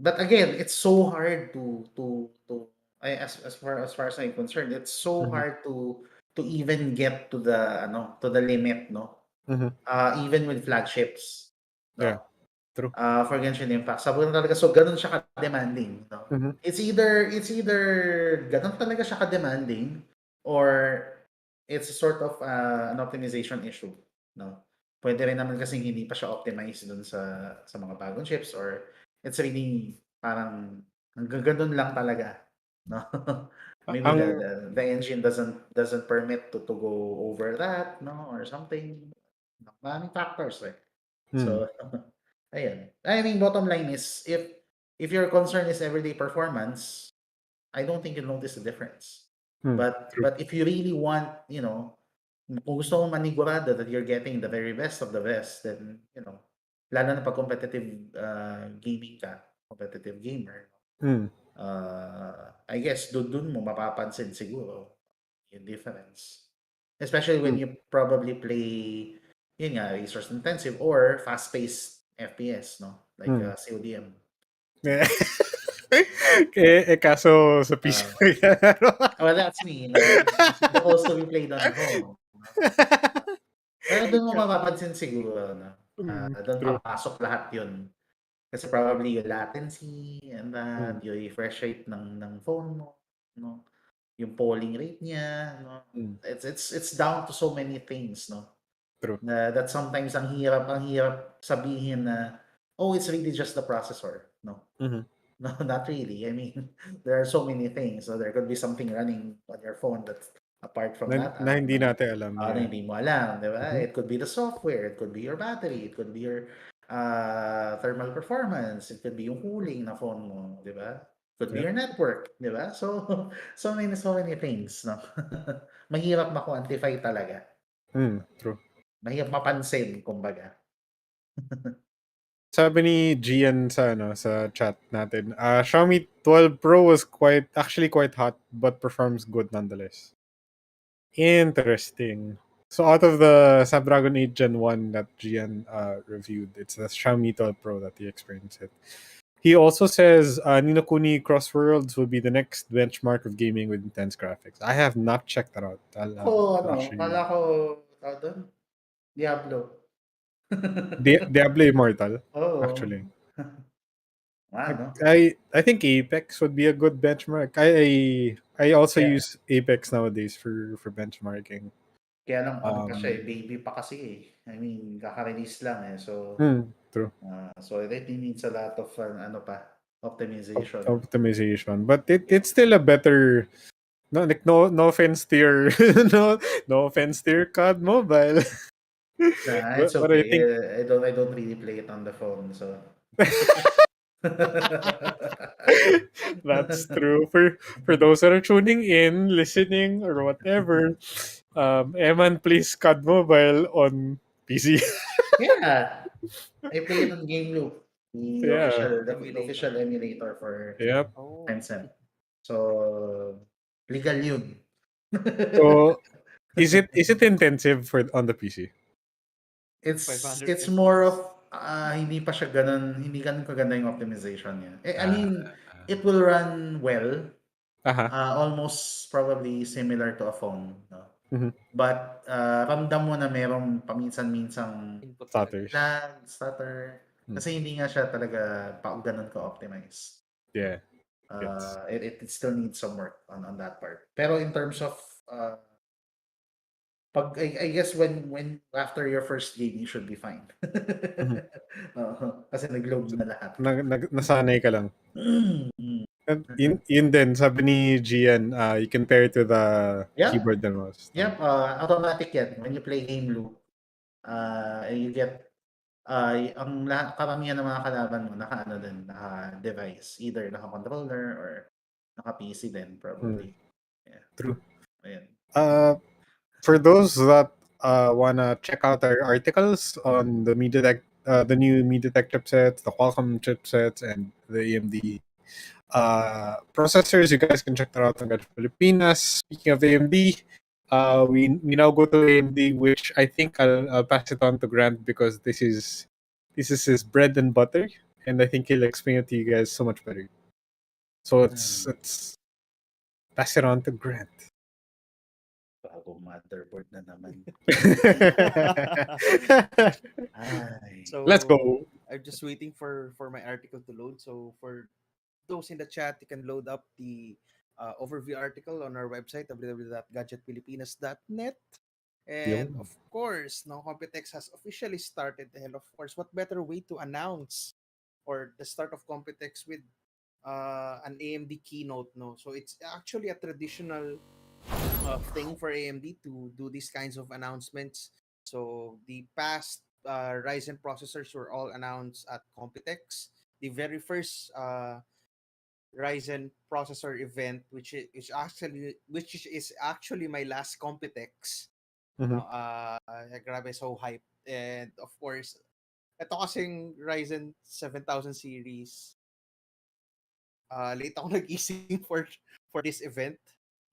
but again, it's so hard as far as I'm concerned, it's so Mm-hmm. hard to even get to the limit, no? Mm-hmm. Even with flagships, Yeah. no? True. For Genshin Impact. Sabi talaga, so ganun siya ka-demanding, no? Mm-hmm. It's either ganun talaga siya ka-demanding or it's a sort of an optimization issue, no? Pwede rin naman kasi hindi pa siya optimized dun sa mga bagong chips or it's really parang hanggang ganun lang talaga, no? Maybe Ang the engine doesn't permit to go over that, no, or something. Maraming factors, eh. hmm. So, ayun. I mean, bottom line is if your concern is everyday performance, I don't think you'll notice the difference. Hmm. But True. but if you really want, kung gusto mong manigurado that you're getting the very best of the best, then, lalo na pag competitive gaming ka, competitive gamer, Hmm. I guess dun mo mapapansin siguro yung difference. Especially when Hmm. you probably play, yun nga, resource intensive or fast-paced FPS, no? Like Hmm. CODM. Kaso sa PC Uh, ano? well, that's me, it's supposed to be played on a phone. No? Pero doon mo mapapansin siguro, no? Doon True. papasok lahat yun. Kasi probably yung latency and Hmm. that, yung refresh rate ng phone mo, no? yung polling rate niya, no? It's down to so many things, no? True. That sometimes ang hirap sabihin na, oh, it's really just the processor. No. No, not really. I mean, there are so many things. So there could be something running on your phone that's apart from that. Na hindi natin alam. Na hindi mo alam, di ba? Mhm. It could be the software, it could be your battery, it could be your thermal performance, it could be yung cooling na phone mo, di ba? Could be Yep. your network, di ba? So, so many things, no? Mahirap ma-quantify talaga. True. Mahirap mapansin, kumbaga. Sabi ni Gian sa chat natin, Xiaomi 12 Pro was actually quite hot but performs good nonetheless. Interesting. So out of the Snapdragon 8 Gen 1 that Gian reviewed, it's the Xiaomi 12 Pro that he experienced it. He also says Ni no Kuni Cross Worlds will be the next benchmark of gaming with intense graphics. I have not checked that out. Kala ko, tawag doon? Diablo. Diablo Immortal, Oo. actually. Ano? I think Apex would be a good benchmark. I also use Apex nowadays for benchmarking. Kaya lang, ano pa siya baby pa kasi eh. I mean, kaka-release lang eh. So, true. So it needs a lot of optimization. Optimization, but it's still a better. No offense to your no offense to your COD mobile. Nah, it's but okay. I think I don't really play it on the phone, so. that's true for those that are tuning in, listening, or whatever. Emman plays COD mobile on PC. Yeah, I play it on Game Loop, Yeah. the official emulator for Yep. Tencent. So legal yun. So is it intensive on the PC? It's more of hindi pa siya hindi ganun kaganda yung optimization niya. I mean, it will run well. Almost probably similar to a phone, no? But ramdam mo na merong paminsan-minsang stutter. Kasi hindi nga siya talaga ganun ka-optimize. Yeah. It still needs some work on that part. Pero in terms of I guess when after your first game, you should be fine. Kasi nag-load na lahat. Nasanay ka lang. Yun din, sabi ni Gian, you can pair it with the keyboard and mouse. Yep, automatic yan. When you play game loop, you get ang karamihan ng mga kalaban mo naka-device, either naka-controller or naka-PC din probably. Yeah. True. Ayan. For those that wanna check out our articles on the Mediatek, the new Mediatek chipsets, the Qualcomm chipsets, and the AMD processors, you guys can check that out on Gadget Pilipinas. Speaking of AMD, we now go to AMD, which I think I'll pass it on to Grant because this is his bread and butter, and I think he'll explain it to you guys so much better. So let's pass it on to Grant. Bagong motherboard na naman. So let's go. I'm just waiting for my article to load. So for those in the chat, you can load up the overview article on our website, www.gadgetpilipinas.net. And of course, now Computex has officially started. And of course, what better way to announce or the start of Computex with an AMD keynote, no? So it's actually a traditional thing for AMD to do these kinds of announcements. So the past Ryzen processors were all announced at Computex. The very first Ryzen processor event, which is actually my last Computex. Grabe, so hype. And of course, ito kasing Ryzen 7000 series. Late ako nag-ising for this event.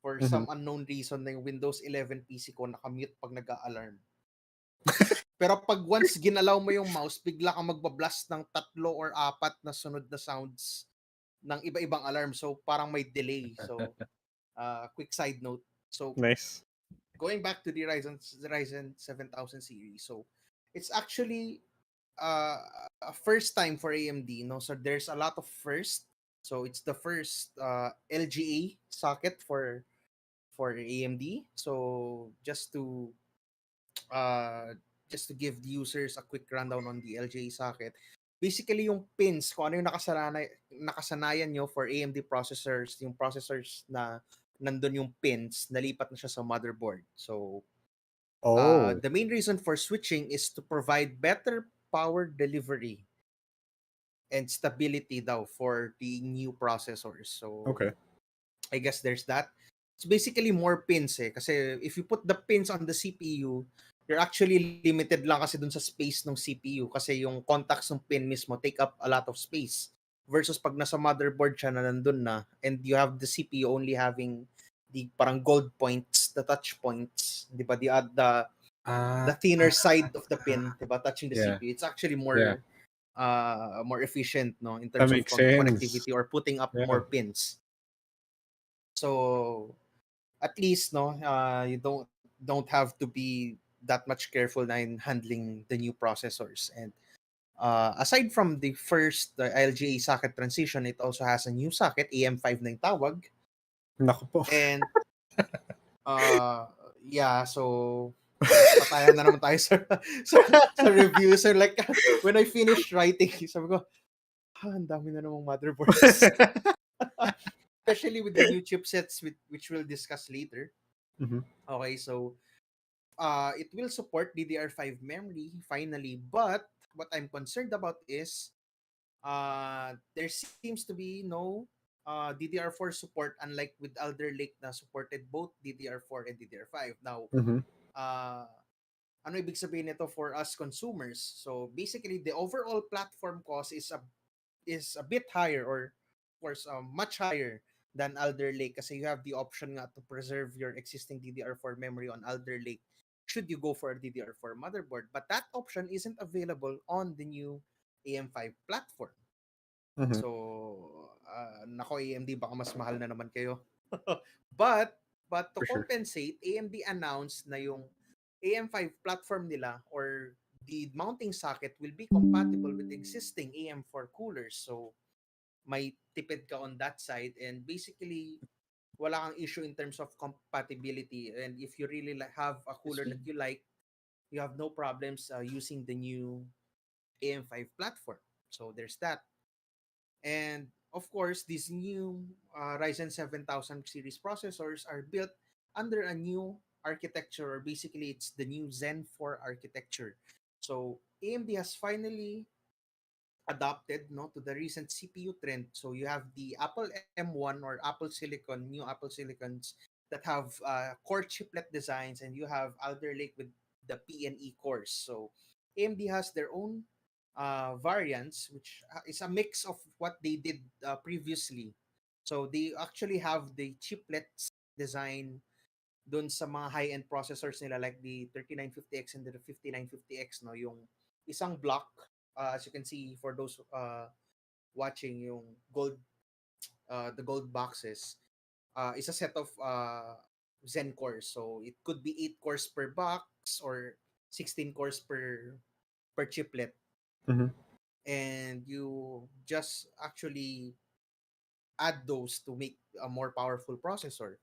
For some unknown reason, na yung Windows 11 PC ko nakamute pag nag-a-alarm. Pero pag once ginalaw mo yung mouse, bigla kang magbablast ng 3 or 4 na sunod na sounds ng iba-ibang alarm. So parang may delay. So quick side note. So nice. Going back to the Ryzen 7000 series. So it's actually a first time for AMD, no? So there's a lot of first. So it's the first LGA socket for for AMD. So just to give the users a quick rundown on the LGA socket. Basically, yung pins, kung ano yung nakasanayan nyo for AMD processors, yung processors na nandun yung pins, nalipat na siya sa motherboard. So, Oh, the main reason for switching is to provide better power delivery and stability daw for the new processors. So, okay. I guess there's that. It's basically more pins kasi if you put the pins on the CPU, you're actually limited lang kasi dun sa space ng CPU kasi yung contacts ng pin mismo take up a lot of space versus pag nasa motherboard siya na nandun na and you have the CPU only having the parang gold points, the touch points, di ba? The Ah, thinner side of the pin, di ba? Touching the yeah, CPU. It's actually yeah. more efficient no in That terms of makes sense. connectivity or putting up Yeah. more pins. So at least no you don't have to be that much careful na in handling the new processors. And aside from the first LGA socket transition, it also has a new socket AM5 na yung tawag. Naku po. And yeah, so patayan na naman tayo sa review. So like when I finished writing, sabi ko, ang dami na namang motherboards. Especially with the new chipsets which we'll discuss later. Mhm. Okay, so it will support DDR5 memory finally, but what I'm concerned about is there seems to be no DDR4 support, unlike with Alder Lake na supported both DDR4 and DDR5. Now, Mhm. ano ibig sabihin nito for us consumers? So basically, the overall platform cost is a bit higher, or of course much higher than Alder Lake kasi you have the option nga to preserve your existing DDR4 memory on Alder Lake should you go for a DDR4 motherboard. But that option isn't available on the new AM5 platform. Mhm. So, nako AMD, baka mas mahal na naman kayo. but to For sure. compensate, AMD announced na yung AM5 platform nila or the mounting socket will be compatible with existing AM4 coolers. So, may tipid ka on that side, and basically wala kang issue in terms of compatibility. And if you really have a cooler that you like, you have no problems using the new AM5 platform. So there's that. And of course, these new Ryzen 7000 series processors are built under a new architecture, or basically it's the new Zen 4 architecture. So AMD has finally adopted no to the recent CPU trend. So you have the Apple M1 or Apple Silicon, new Apple Silicons that have core chiplet designs, and you have Alder Lake with the PNE cores. So AMD has their own variants, which is a mix of what they did previously. So they actually have the chiplets design dun sa mga high-end processors nila like the 3950X and the 5950X, no, yung isang block, as you can see for those watching, yung gold the gold boxes is a set of Zen cores. So it could be 8 cores per box or 16 cores per chiplet, Mhm. and you just actually add those to make a more powerful processor.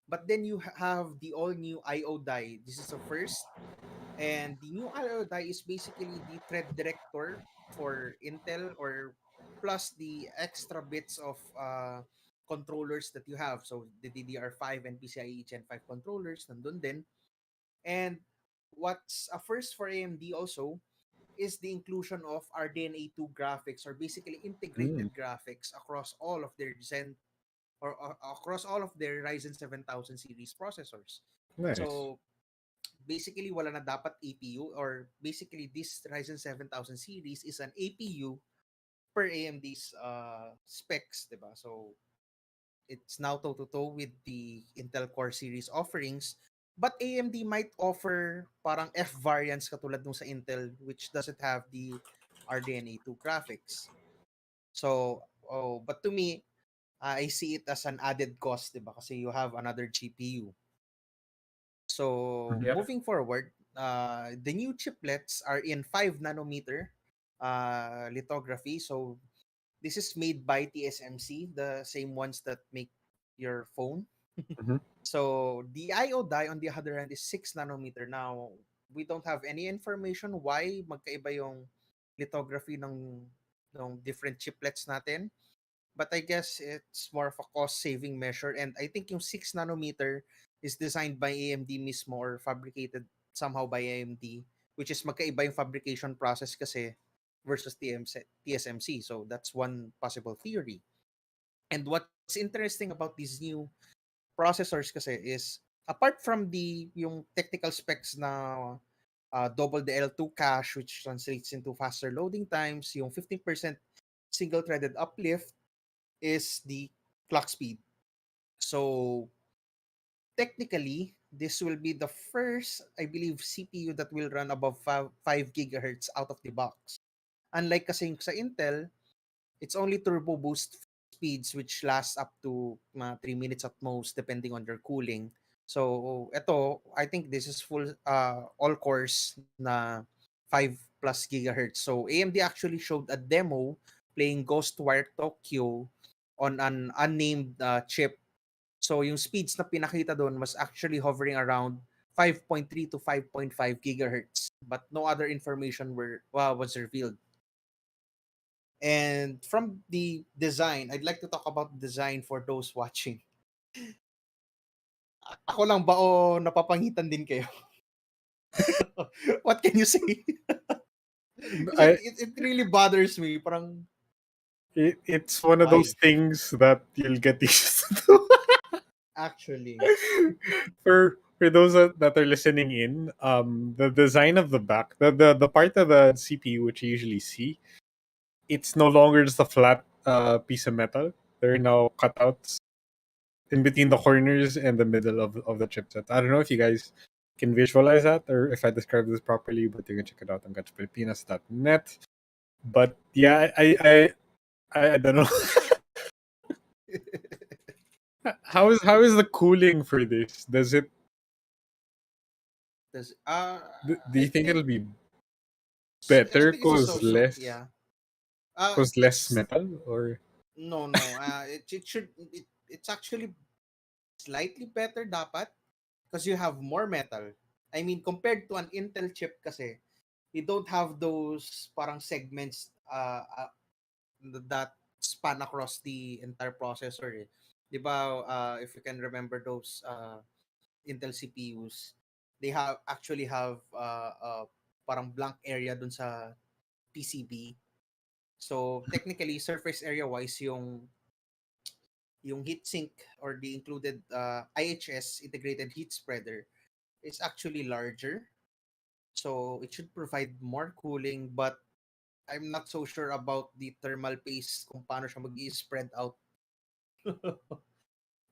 But then you have the all new IO die. This is the first. And the new IO die is basically the thread director for Intel, or plus the extra bits of controllers that you have. So the DDR5 and PCIe Gen 5 controllers, nandun din. And what's a first for AMD also is the inclusion of RDNA2 graphics, or basically Mm. integrated graphics across all of their Zen, or across all of their Ryzen 7000 series processors. Nice. So basically wala na dapat APU, or basically this Ryzen 7000 series is an APU per AMD's specs, diba? So it's now toe-to-toe with the Intel Core series offerings, but AMD might offer parang F variants katulad nung sa Intel, which doesn't have the RDNA2 graphics. So, but to me, I see it as an added cost, diba? Kasi you have another GPU. So, Mhm. Yep. moving forward, the new chiplets are in 5 nanometer lithography. So, this is made by TSMC, the same ones that make your phone. Mhm. So the IO die on the other hand is 6 nanometer. Now, we don't have any information why magkaiba yung lithography ng different chiplets natin. But I guess it's more of a cost saving measure, and I think yung 6 nanometer is designed by AMD mismo or fabricated somehow by AMD, which is magkaiba yung fabrication process kasi versus TSMC. So that's one possible theory. And what's interesting about these new processors kasi is apart from the yung technical specs na double the L2 cache, which translates into faster loading times, yung 15% single threaded uplift is the clock speed. So technically, this will be the first, I believe, CPU that will run above 5 gigahertz out of the box. Unlike kasi sa Intel, it's only turbo boost speeds which last up to 3 minutes at most depending on your cooling. So ito, I think this is full all cores na 5 plus gigahertz. So AMD actually showed a demo playing Ghostwire Tokyo on an unnamed chip. So yung speeds na pinakita doon was actually hovering around 5.3 to 5.5 gigahertz, but no other information was revealed. And from the design, I'd like to talk about design for those watching. Ako lang ba o napapangitan din kayo? What can you say? Kasi I it really bothers me. Parang, it's one of those why? things that you'll get used to. Actually. For those that are listening in, the design of the back, the part of the CPU which you usually see, it's no longer just a flat piece of metal. There are now cutouts in between the corners and the middle of the chipset. I don't know if you guys can visualize that or if I described this properly, but you can check it out on gadgetpilipinas.net. But yeah, I don't know. How is the cooling for this? Does it Does, do you I think think, it'll be I better think it's a cause so-so. less Yeah. cause less It's, metal or no. It's actually slightly better dapat because you have more metal. I mean, compared to an Intel chip kasi, you don't have those parang segments that span across the entire processor. Eh. 'Di ba, if you can remember those Intel CPUs, they actually have parang blank area dun sa PCB. So technically surface area wise yung heatsink or the included IHS integrated heat spreader is actually larger. So it should provide more cooling, but I'm not so sure about the thermal paste kung paano siya mag-spread out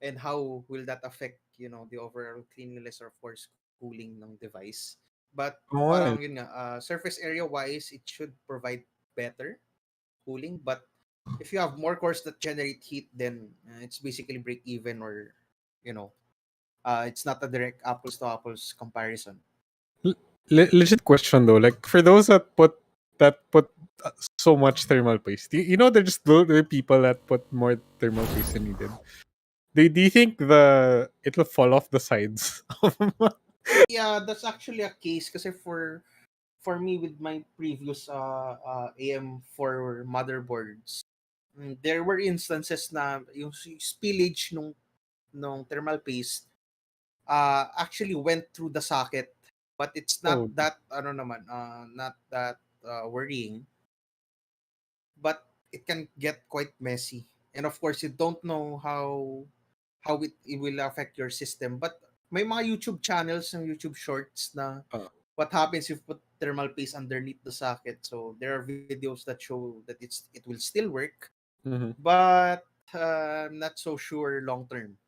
and how will that affect, the overall cleanliness or of course cooling ng device. But oh, parang yun nga, surface area wise, it should provide better cooling. But if you have more cores that generate heat, then it's basically break even or, you know, it's not a direct apples to apples comparison. legit question though. Like for those that put so much thermal paste, you know, there's just the people that put more thermal paste than needed. Do you think it'll fall off the sides? Yeah, that's actually a case kasi for me with my previous AM4 motherboards, there were instances na yung spillage nung thermal paste actually went through the socket, but it's not Oh, that not that worrying, but it can get quite messy. And of course, you don't know how it will affect your system. But may mga YouTube channels and YouTube shorts na uh, what happens if you put thermal paste underneath the socket. So there are videos that show that it will still work, mhm. but I'm not so sure long term.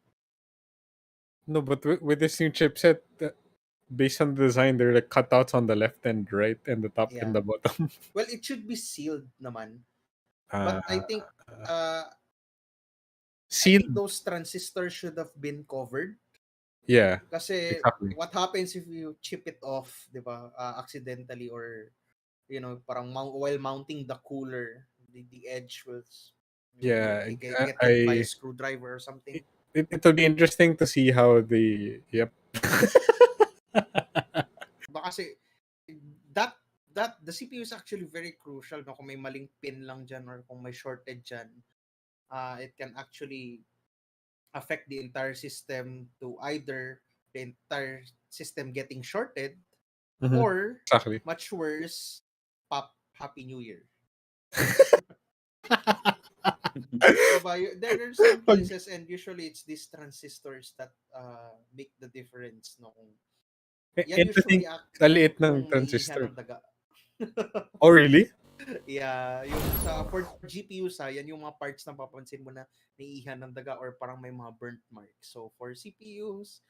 No, but with this new chipset, based on the design, there are like cutouts on the left and right and the top and Yeah. the bottom. Well, it should be sealed naman. Uh, But uh I think sealed. those transistors should have been covered Yeah, kasi exactly. what happens if you chip it off, 'di ba? Accidentally or parang while mounting the cooler, the edge will Yeah, get hit by a screwdriver or something. it'll be interesting to see how the Baka kasi that the CPU is actually very crucial, no? Kung may maling pin lang dyan or kung may shorted dyan, it can actually affect the entire system to either the entire system getting shorted Mhm. or Exactly. much worse, pop Happy New Year. Diba? There's some Pag, cases and usually it's these transistors that make the difference, no? Yan and to usually think, kaliit ng yung naiihan transistor. ng daga. Oh, really? Yeah, yung sa for GPUs yan yung mga parts na papansin mo na naiihan ng daga or parang may mga burnt marks. So for CPUs,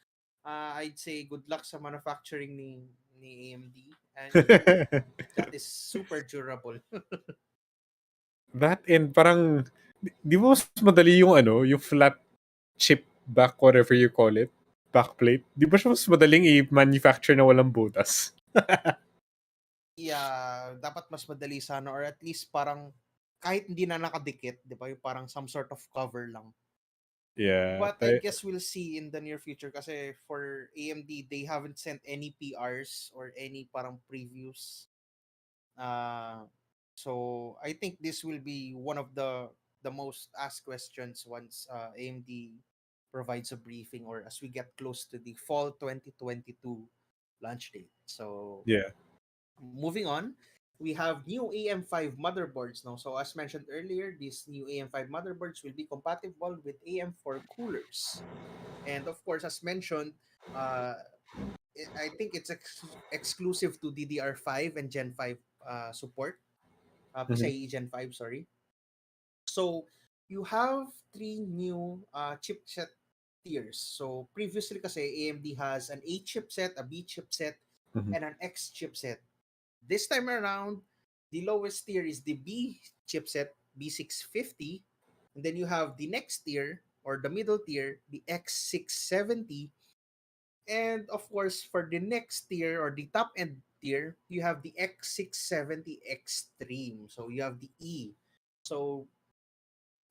I'd say good luck sa manufacturing ni AMD, and that is super durable. That and parang, di ba mas madali yung yung flat chip back, whatever you call it, backplate? Di ba siya mas madaling i-manufacture na walang butas? Yeah, dapat mas madali sana or at least parang kahit hindi na nakadikit, 'di ba? Yung parang some sort of cover lang. Yeah. But I guess we'll see in the near future kasi for AMD, they haven't sent any PRs or any parang previews. Uh, so I think this will be one of the most asked questions once AMD provides a briefing or as we get close to the fall 2022 launch date. So Yeah. moving on, we have new AM5 motherboards now. So as mentioned earlier, these new AM5 motherboards will be compatible with AM4 coolers. And of course, as mentioned, uh, I think it's exclusive to DDR5 and Gen 5 support. Mhm. PCIe Gen 5, sorry. So you have three new chipset tiers. So previously kasi AMD has an A chipset, a B chipset, Mhm. and an X chipset. This time around, the lowest tier is the B chipset, B650. And then you have the next tier or the middle tier, the X670. And of course, for the next tier or the top end tier, you have the X670 Extreme. So you have the E. So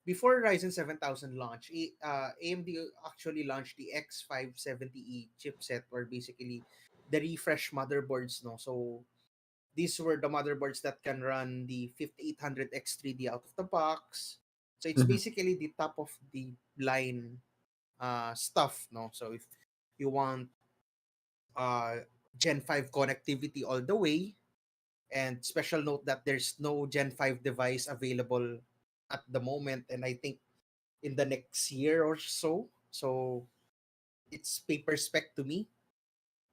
before Ryzen 7000 launch, AMD actually launched the X570E chipset, or basically the refresh motherboards. No, so these were the motherboards that can run the 5800 X3D out of the box. So it's Mhm. basically the top of the line stuff. No, so if you want uh, Gen 5 connectivity all the way, and special note that there's no Gen 5 device available at the moment, and I think in the next year or so. So it's paper spec to me.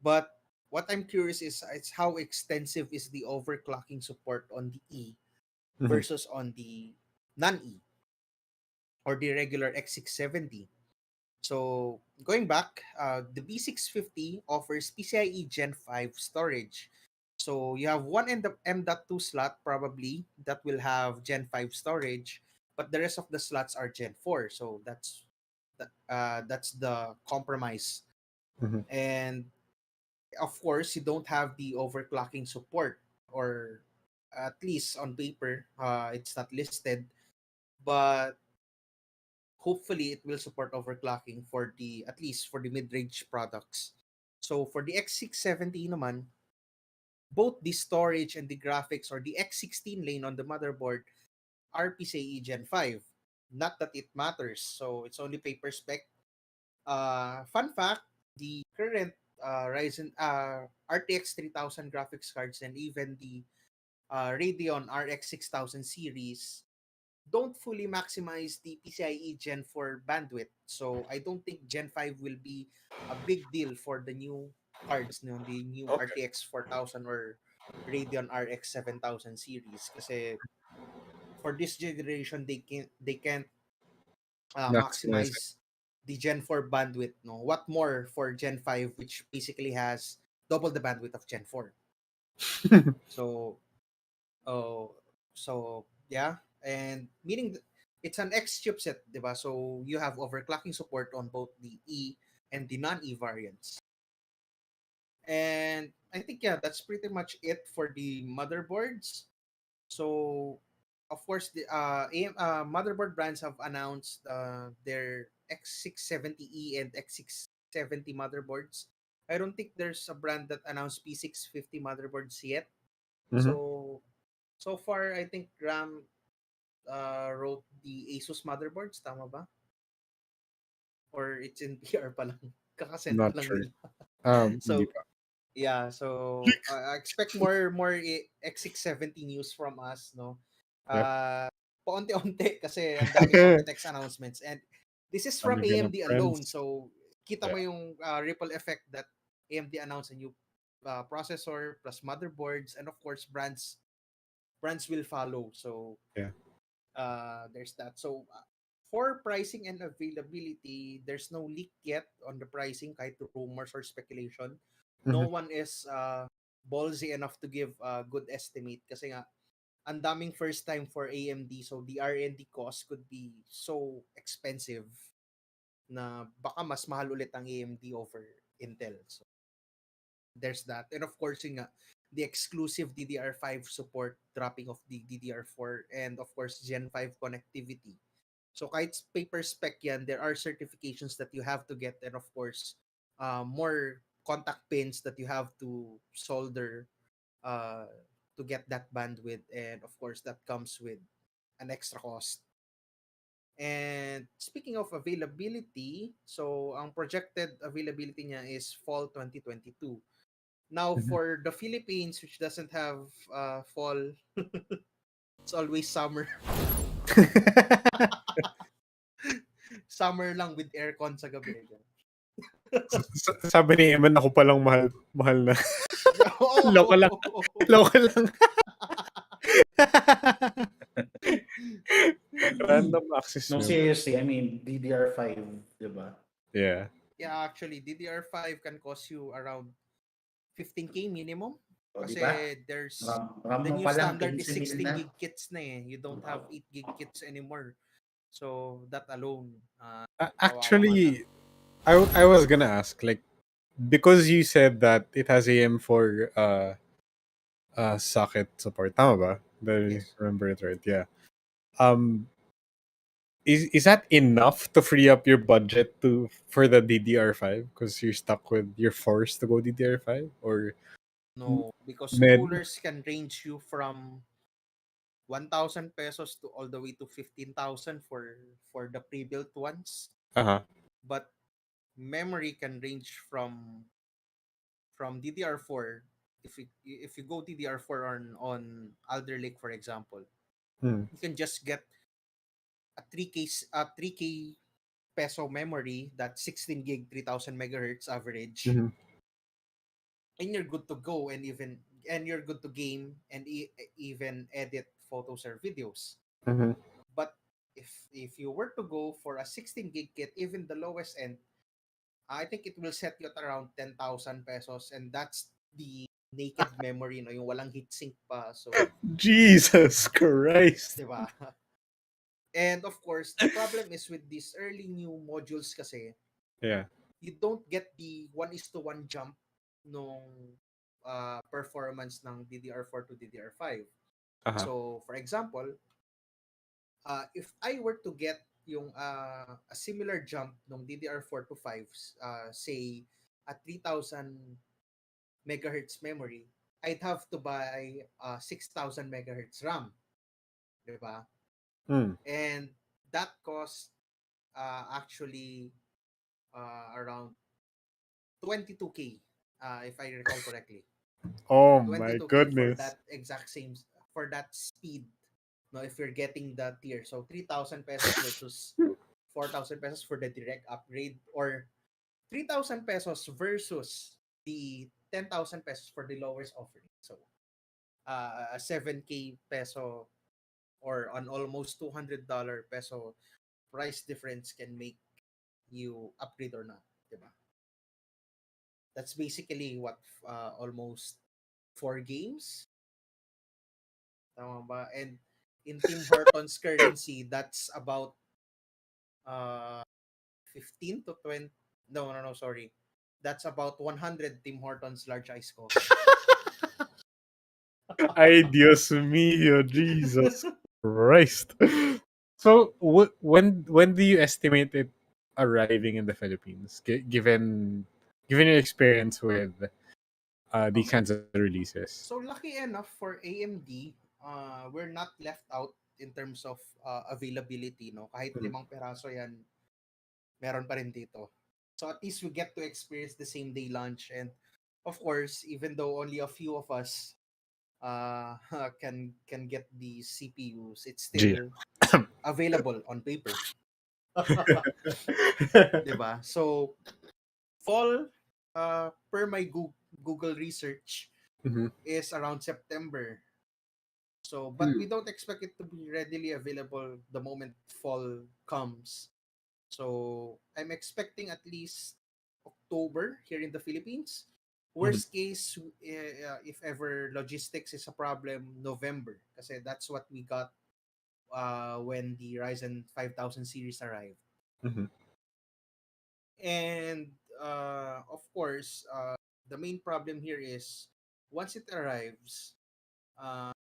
But what I'm curious is how extensive is the overclocking support on the E Mhm. versus on the non-E or the regular X670. So going back, the B650 offers PCIe Gen 5 storage. So you have one M.2 slot probably that will have Gen 5 storage, but the rest of the slots are Gen 4. So that's the compromise. Mhm. And of course, you don't have the overclocking support, or at least on paper, it's not listed. But hopefully, it will support overclocking for the at least for the mid-range products. So for the X670 naman, both the storage and the graphics or the X16 lane on the motherboard are PCIe Gen 5. Not that it matters. So it's only paper spec. Fun fact, the current Ryzen RTX 3000 graphics cards and even the Radeon RX 6000 series don't fully maximize the PCIe Gen 4 bandwidth. So I don't think Gen 5 will be a big deal for the new cards, no, the new Okay. RTX 4000 or Radeon RX 7000 series. Kasi for this generation, they can't Maximize it. maximize the Gen 4 bandwidth. No, what more for Gen 5, which basically has double the bandwidth of Gen 4. So, oh, so yeah, and meaning it's an X chipset, diba? So you have overclocking support on both the E and the non-E variants. And I think yeah, that's pretty much it for the motherboards. So, of course, the motherboard brands have announced their X670E and X670 motherboards. I don't think there's a brand that announced P650 motherboards yet. Mhm. So far, I think Ram wrote the Asus motherboards, tama ba? Or it's in PR pa lang. Kakasend pa Not lang sure. nila. Hindi So, pa. yeah, so I expect more X670 news from us, no? Yep. Paunti-unti kasi ang daming Computex announcements, and this is from Talaga na, AMD alone, friends. so kita mo Yeah. yung ripple effect that AMD announced a new processor plus motherboards, and of course brands will follow. So Yeah. there's that. So for pricing and availability, there's no leak yet on the pricing, kahit rumors or speculation. No Mhm. one is ballsy enough to give a good estimate kasi nga ang daming first time for AMD, so the R&D cost could be so expensive na baka mas mahal ulit ang AMD over Intel. So there's that. And of course, yung nga, the exclusive DDR5 support, dropping of the DDR4, and of course, Gen 5 connectivity. So kahit paper spec yan, there are certifications that you have to get, and of course, more contact pins that you have to solder uh, to get that bandwidth, and of course, that comes with an extra cost. And speaking of availability, so ang projected availability niya is fall 2022. Now, Mhm. for the Philippines, which doesn't have fall, it's always summer. Summer lang with aircon sa gabi. Sabi ni Emman, ako palang mahal na. Oo. Loko lang. Loko lang. Random access No, nyo. seriously, I mean, DDR5, diba? Yeah. Yeah, actually, DDR5 can cost you around 15K minimum. O, Kasi diba? there's RAM the mo new pa lang, standard is 15 mil 16 na. gig kits na eh. You don't have 8 gig kits anymore. So that alone, kawawa ka na. Actually, I was gonna ask, like, because you said that it has AM4 socket support, tama ba? Did I Yes. remember it right? Yeah. Um, is that enough to free up your budget for the DDR5? Because you're forced to go DDR5, or No, because med? coolers can range you from 1,000 pesos to all the way to 15,000 for the pre-built ones. Uh-huh. But memory can range from DDR4. If you go DDR4 on Alder Lake, for example, Hmm. you can just get a 3K peso memory, that's 16 gig, 3000 megahertz average, Mhm. and you're good to go, and you're good to game and even edit photos or videos. Mhm. But if you were to go for a 16 gig kit, even the lowest end, I think it will set you at around 10,000 pesos, and that's the naked memory, no, yung walang heatsink pa. So, Jesus Christ. 'di ba? And of course, the problem is with these early new modules kasi, Yeah. you don't get the 1:1 jump nung performance ng DDR4 to DDR5. Uh-huh. So, for example, if I were to get yung a similar jump nung DDR4 to 5, say at 3000 megahertz memory, I'd have to buy 6000 megahertz RAM, 'di ba? Hmm. And that cost actually around 22K, if I recall correctly. Oh my 22K for goodness. that exact same, for that speed. No, if you're getting the tier, so 3,000 pesos versus 4,000 pesos for the direct upgrade, or 3,000 pesos versus the 10,000 pesos for the lowest offering. So a 7K peso or an almost $200 peso price difference can make you upgrade or not, diba? That's basically what, almost 4 games, tama ba? And in Tim Hortons currency, that's about uh 15 to 20. No, sorry. That's about 100 Tim Hortons large ice coffee. Ay, Dios mío, Jesus Christ. So, when do you estimate it arriving in the Philippines, given your experience with these kinds of releases? So lucky enough for AMD, we're not left out in terms of availability, no? Kahit Mm. 5 peraso yan, meron pa rin dito. So at least we get to experience the same day launch, and of course, even though only a few of us can get the CPUs, it's G. still available on paper. 'Di ba? So fall, per my Google research, Mhm. is around September. So, but we Hmm. don't expect it to be readily available the moment fall comes. So, I'm expecting at least October here in the Philippines. Mhm. Worst case, if ever logistics is a problem, November. Kasi that's what we got when the Ryzen 5000 series arrived. Mhm. And of course, the main problem here is once it arrives, uh,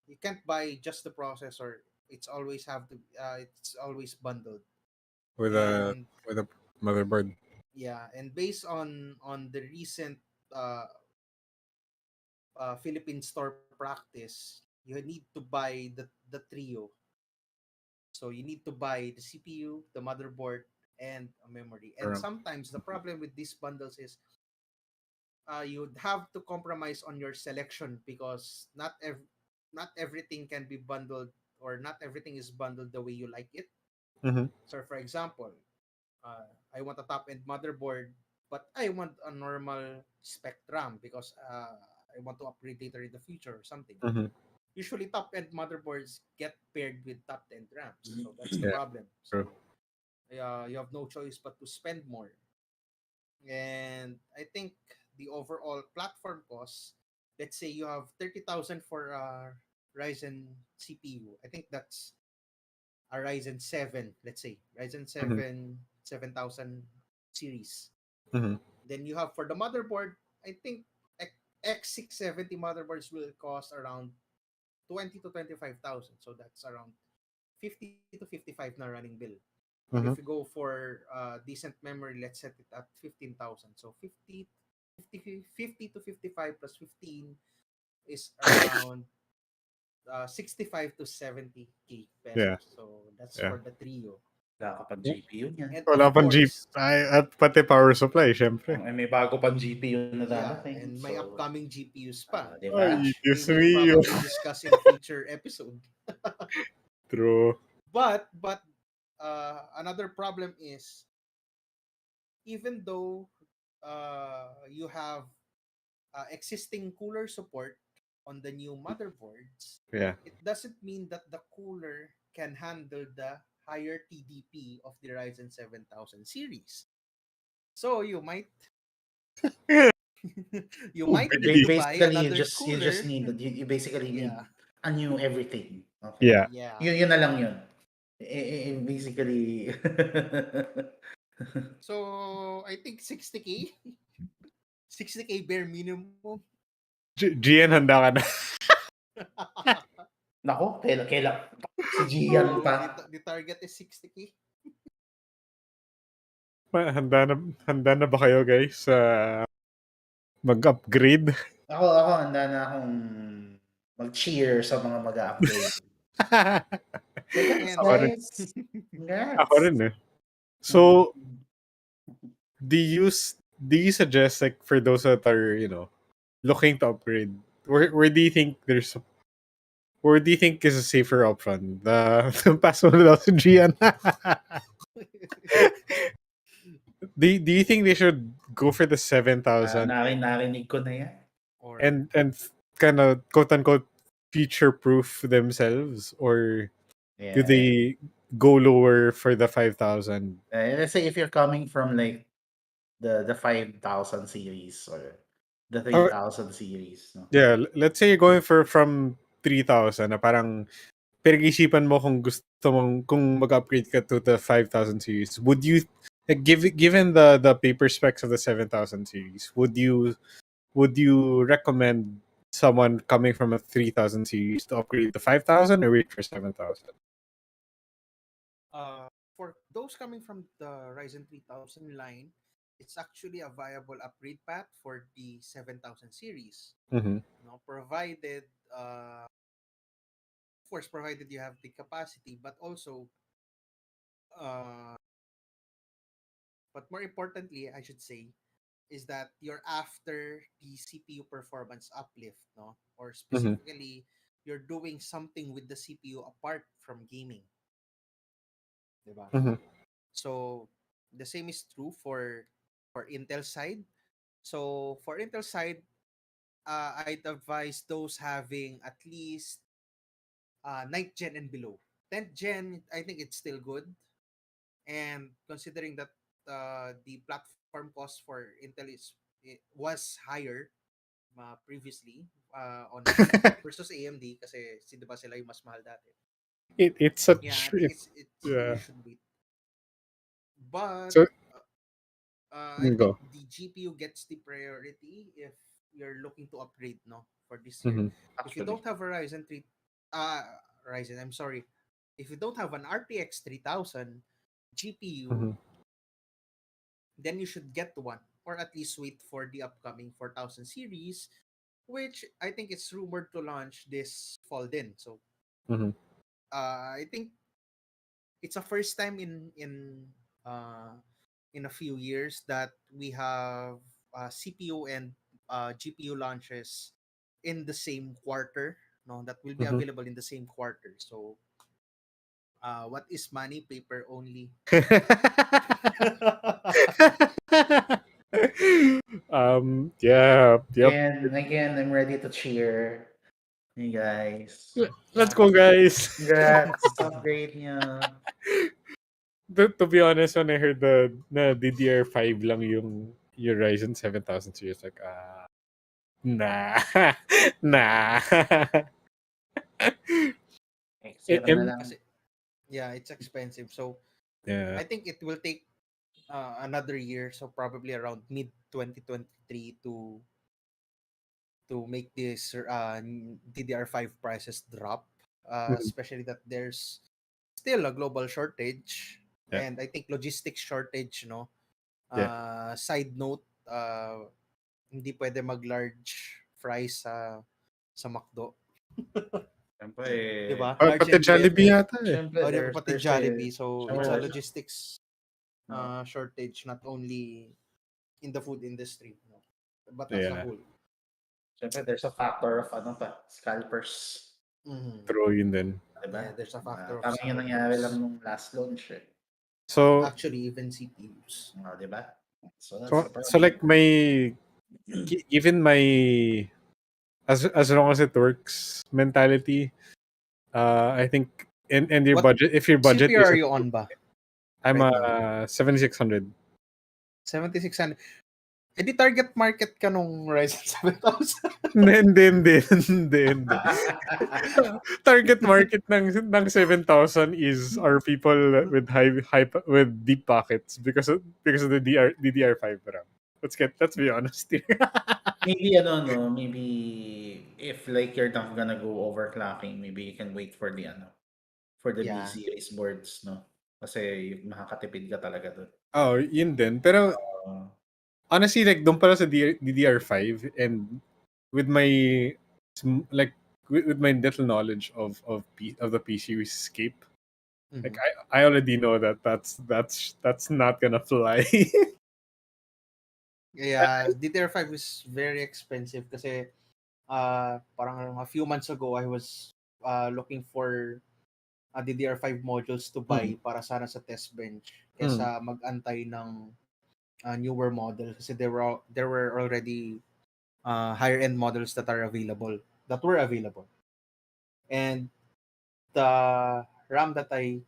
you can't buy just the processor. It's always bundled. With a And motherboard. yeah, and based on the recent uh, Philippine store practice, you need to buy the trio. So you need to buy the CPU, the motherboard, and a memory. And Or, sometimes the problem with these bundles is you'd have to compromise on your selection because not everything can be bundled, or not everything is bundled the way you like it. Mhm. So for example, I want a top end motherboard, but I want a normal spectrum because I want to upgrade later in the future or something. Mhm. Usually top end motherboards get paired with top end RAMs, so that's the Yeah. problem. True. So you have no choice but to spend more. And I think the overall platform cost, let's say you have 30,000 for a Ryzen CPU. I think that's a Ryzen 7, let's say Ryzen Mhm. 7 7000 series. Mhm. Then you have for the motherboard, I think X670 motherboards will cost around 20 to 25,000. So that's around 50 to 55 na running bill. And if you Mhm. go for decent memory, let's set it at 15,000. So 50 to 55 plus 15 is around 65 to 70k Yeah. pesos. So that's Yeah. for the trio. Wala ka pang Yeah. GPU niyan. And Wala of pang Jeep. course, At pati power supply, syempre. May bago pang GPU na yeah, dadating. and may So, upcoming GPUs pa, di ba? Ay, which we Diyos will mio. probably discuss in a future episode. True. But another problem is, even though you have existing cooler support on the new motherboards, Yeah. it doesn't mean that the cooler can handle the higher TDP of the Ryzen 7000 series. So you might you might need to buy Basically, you another just cooler. need you basically need Yeah, a new everything. Okay. Yeah. yeah. Yun na lang yun. Basically, So I think 60k, 60k bare minimum. GN, handa ka na. nako, kailan si Gian pa. The target is 60k. Handa na ba kayo, guys? Mag-upgrade? Ako handa na akong mag-cheer sa mga mag-upgrade. Congrats, And Ako rin. guys. Ako Congrats. rin eh. So, do you suggest, like, for those that are, looking to upgrade, where do you think where do you think is a safer option? The past one without Gian? Do you think they should go for the 7,000 Narinig ko na yan. or and kind of quote unquote future proof themselves, or do Yeah. they go lower for the 5,000? Let's say if you're coming from like the 5000 series or the Or 3000 series, no? yeah, let's say you're going from 3,000 na parang pinag-isipan mo kung gusto mong kung mag-upgrade ka to the 5,000 series. Would you, like, given the paper specs of the 7,000 series, would you recommend someone coming from a 3,000 series to upgrade to 5,000 or wait for 7,000? uh for those coming from the Ryzen 3000 line, it's actually a viable upgrade path for the 7000 series. Mm-hmm. Provided, of course, provided you have the capacity, but also, uh, but more importantly, I should say, is that you're after the CPU performance uplift, no? Or Mm-hmm. specifically, you're doing something with the CPU apart from gaming, diba? Mm-hmm. So the same is true for Intel side. So for Intel side, I'd advise those having at least 9th gen and below. 10th gen, I think it's still good. And considering that the platform cost for Intel it was higher previously on versus AMD kasi diba sila yung mas mahal dati. It's Yeah, I such think it's you yeah. should wait. But So I think go. the GPU gets the priority if you're looking to upgrade, no, for this year. Mm-hmm. If you Actually. don't have a uh Ryzen, I'm sorry. If you don't have an RTX 3000 GPU, Mm-hmm. then you should get one or at least wait for the upcoming 4000 series, which I think it's rumored to launch this fall then. So, Mm-hmm. I think it's a first time uh in a few years that we have CPU and GPU launches in the same quarter. No, that will be Mm-hmm. available in the same quarter. So, what is money? Paper only. Yeah, yep. Again, I'm ready to cheer you guys. Let's Yeah. go, guys. Congrats, upgrade niyo. To be honest, when I heard the na DDR5 lang yung Ryzen 7000 series, like, nah, nah. Zero na And lang. Kasi, yeah, it's expensive. So, yeah, I think it will take another year, so probably around mid 2023 to make this DDR5 prices drop, mhm, especially that there's still a global shortage yeah, and I think logistics shortage, no. yeah. Side note, hindi pwede mag-large fries sa McDo, Siyempre, 'di ba? Large Pati and Jollibee medium. yata eh. siyempre O, di ba, there's pati Jollibee. So, siyempre it's a there's logistics no. shortage not only in the food industry, no, but as a Yeah, whole. Siyempre there's a factor of ano pa, scalpers. Mhm. true yun din. Diba? Yeah, there's a factor of Parang yung nangyari lang scalpers. nung last launch eh. So, Actually, even CPUs. Diba? So that's the so problem. like given my as long as it works mentality, I think and your What budget, if your budget CPU are isn't, you on ba I'm right now? 7600. 7600. Eh di target market ka nung Ryzen 7000. Hindi. Target market ng 7,000 is are people with with deep pockets because of the DDR5 RAM. Let's be honest here. Maybe ano no, maybe if like you're not gonna go overclocking, maybe you can wait for the ano, for the B Yeah. series boards, no? Kasi makakatipid ka talaga doon. Oh, yun din. Pero Uh, honestly, like doon pala sa DDR5 and with my like with my little knowledge of the PC escape, like Mhm. I already know that that's not gonna fly. Yeah, DDR5 is very expensive kasi parang a few months ago I was looking for DDR5 modules to Hmm. buy para sana sa test bench Hmm. kesa mag-antay ng newer model kasi there were already higher end models that were available, and the RAM that I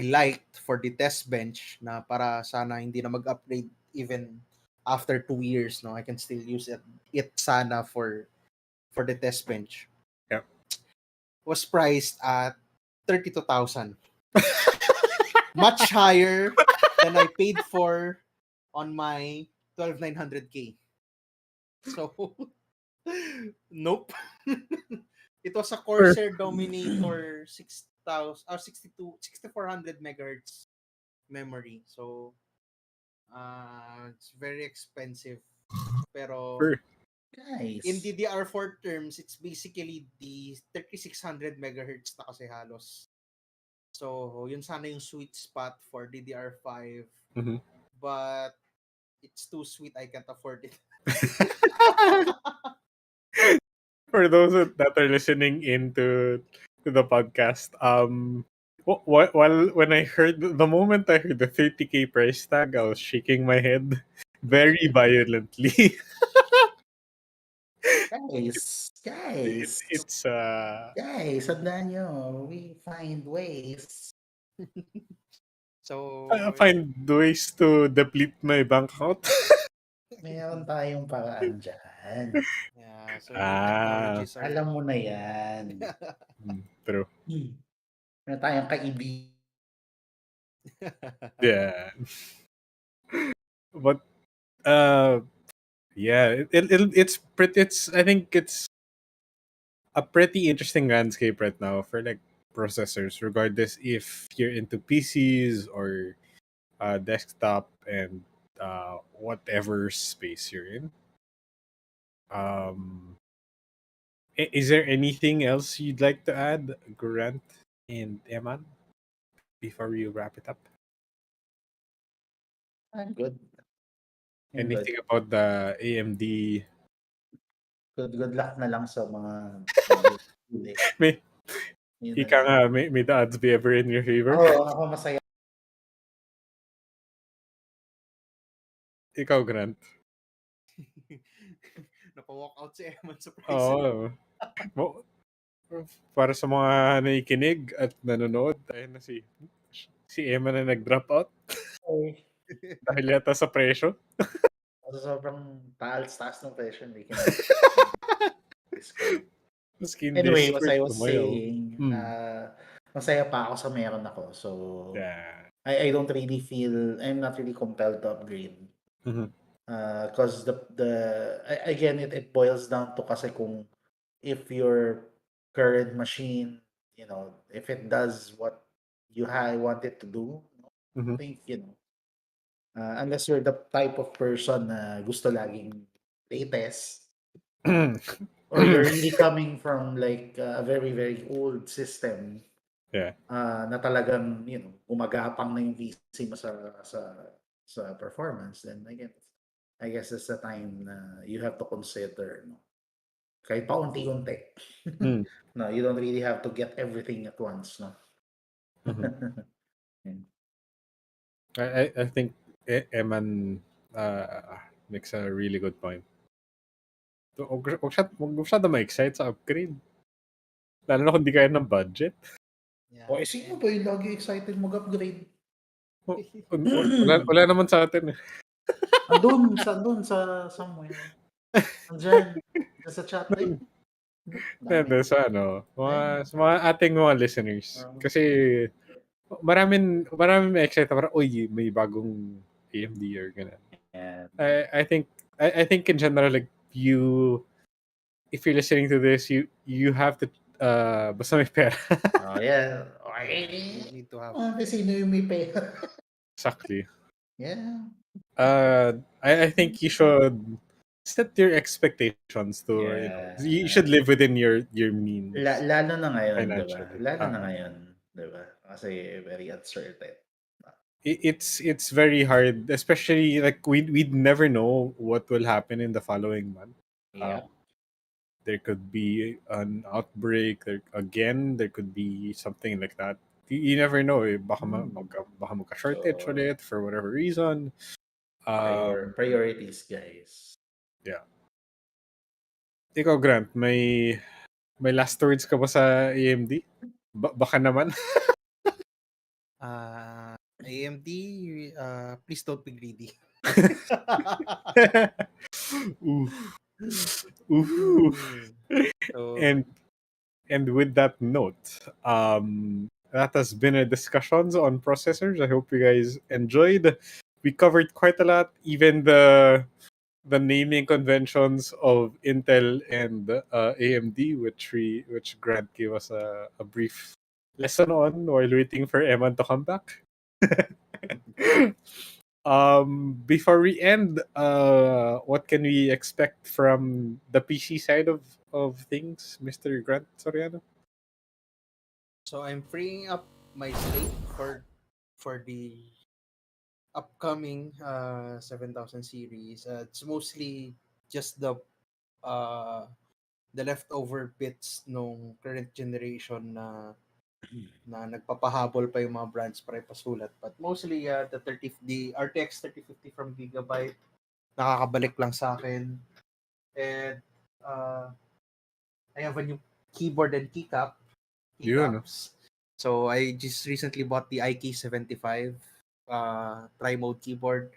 liked for the test bench na para sana hindi na mag-upgrade even after 2 years, no, I can still use it sana for the test bench, Yeah. was priced at 32,000, much higher than I paid for on my 12900K. So, nope. It was a Or Corsair Dominator 6400 megahertz memory. So it's very expensive. Pero For- in Guys, DDR4 terms, it's basically the 3600 megahertz na kasi halos. So, yun sana yung sweet spot for DDR5. Mhm. But it's too sweet. I can't afford it. For those that are listening into to the podcast, while when I heard the moment I heard the 30K price tag, I was shaking my head very violently. guys, guys, It's guys, tandaan nyo, we find ways. So, I find ways to deplete my bank account. Meron tayong paraan dyan. yeah. So, new Ah, technologies are... Alam mo na yan. true. Meron tayong kaibigan. Yeah, but yeah, it's pretty. It's I think it's a pretty interesting landscape right now for like processors, regardless if you're into PCs or desktop and whatever space you're in. Um, is there anything else you'd like to add, Grant and Emman, before we wrap it up? I'm good. I'm good. Anything about the AMD? Good luck na lang sa mga huli. May Yun na ika lang. nga, may the odds be ever in your favor? Ako masaya. Ikaw, Grant. Napa-walk out si Emman sa price. Oo. Mo- Para sa mga nakikinig at nanonood, ayun na si Emma na nag-drop out Okay. dahil yata sa presyo. Sobrang taas ng presyo. Hindi ka discount. Maski hindi Anyway, as I Discord was tumayaw. saying, masaya pa ako sa meron ako. So, Yeah. I don't really feel, I'm not really compelled to upgrade. Mhm. Because again, it boils down to kasi kung if your current machine, if it does what you want it to do, I Mhm. think, unless you're the type of person na gusto laging latest, or you're really coming from like a very, very old system, Yeah. na talagang, gumagapang na yung PC mo sa performance, then I guess it's the time na you have to consider, kahit paunti-unti. Mm. No, you don't really have to get everything at once, no? Mhm. Yun. I think Eman makes a really good point. So, huwag masyado ma-excite sa upgrade. Lalo na kung di kaya ng budget. Yeah. O, sino ba yung lagi excited mag-upgrade? Wala naman sa atin. Andun sa somewhere. Andyan. Sa chat din. Hindi, sa sa mga ating mga listeners. Kasi maraming may excite para, uy, may bagong AMD or gano'n. Yeah. I think in general, like, if you're listening to this, you have to, basta may pera. Oh, yeah. You need to have... Sino yung may pera? Exactly. Yeah. I think you should set your expectations to, you should live within your means Lalo na ngayon, diba? financially. Lalo na ngayon, diba? Kasi very uncertain. It's very hard, especially like we'd never know what will happen in the following month. Yep. There could be an outbreak. There could be something like that. You never know. Baka magka-shortage So, ulit for whatever reason. priorities, guys. Yeah. Ikaw, Grant, may last words ka ba sa AMD? Baka naman. AMD, please don't be greedy. Oof. Oof. So, And with that note, that has been a discussions on processors. I hope you guys enjoyed. We covered quite a lot, even the naming conventions of Intel and AMD, which Grant gave us a brief lesson on while waiting for Emman to come back. Before we end, what can we expect from the PC side of things, Mr. Grant Soriano? So I'm freeing up my slate for the upcoming 7000 series. It's mostly just uh the leftover bits nung current generation na nagpapahabol pa yung mga brands para ipasulat. But mostly the RTX 3050 from Gigabyte nakakabalik lang sa akin. And uh, I have a new keyboard and Yun. keycaps. So I just recently bought the IK75 tri-mode keyboard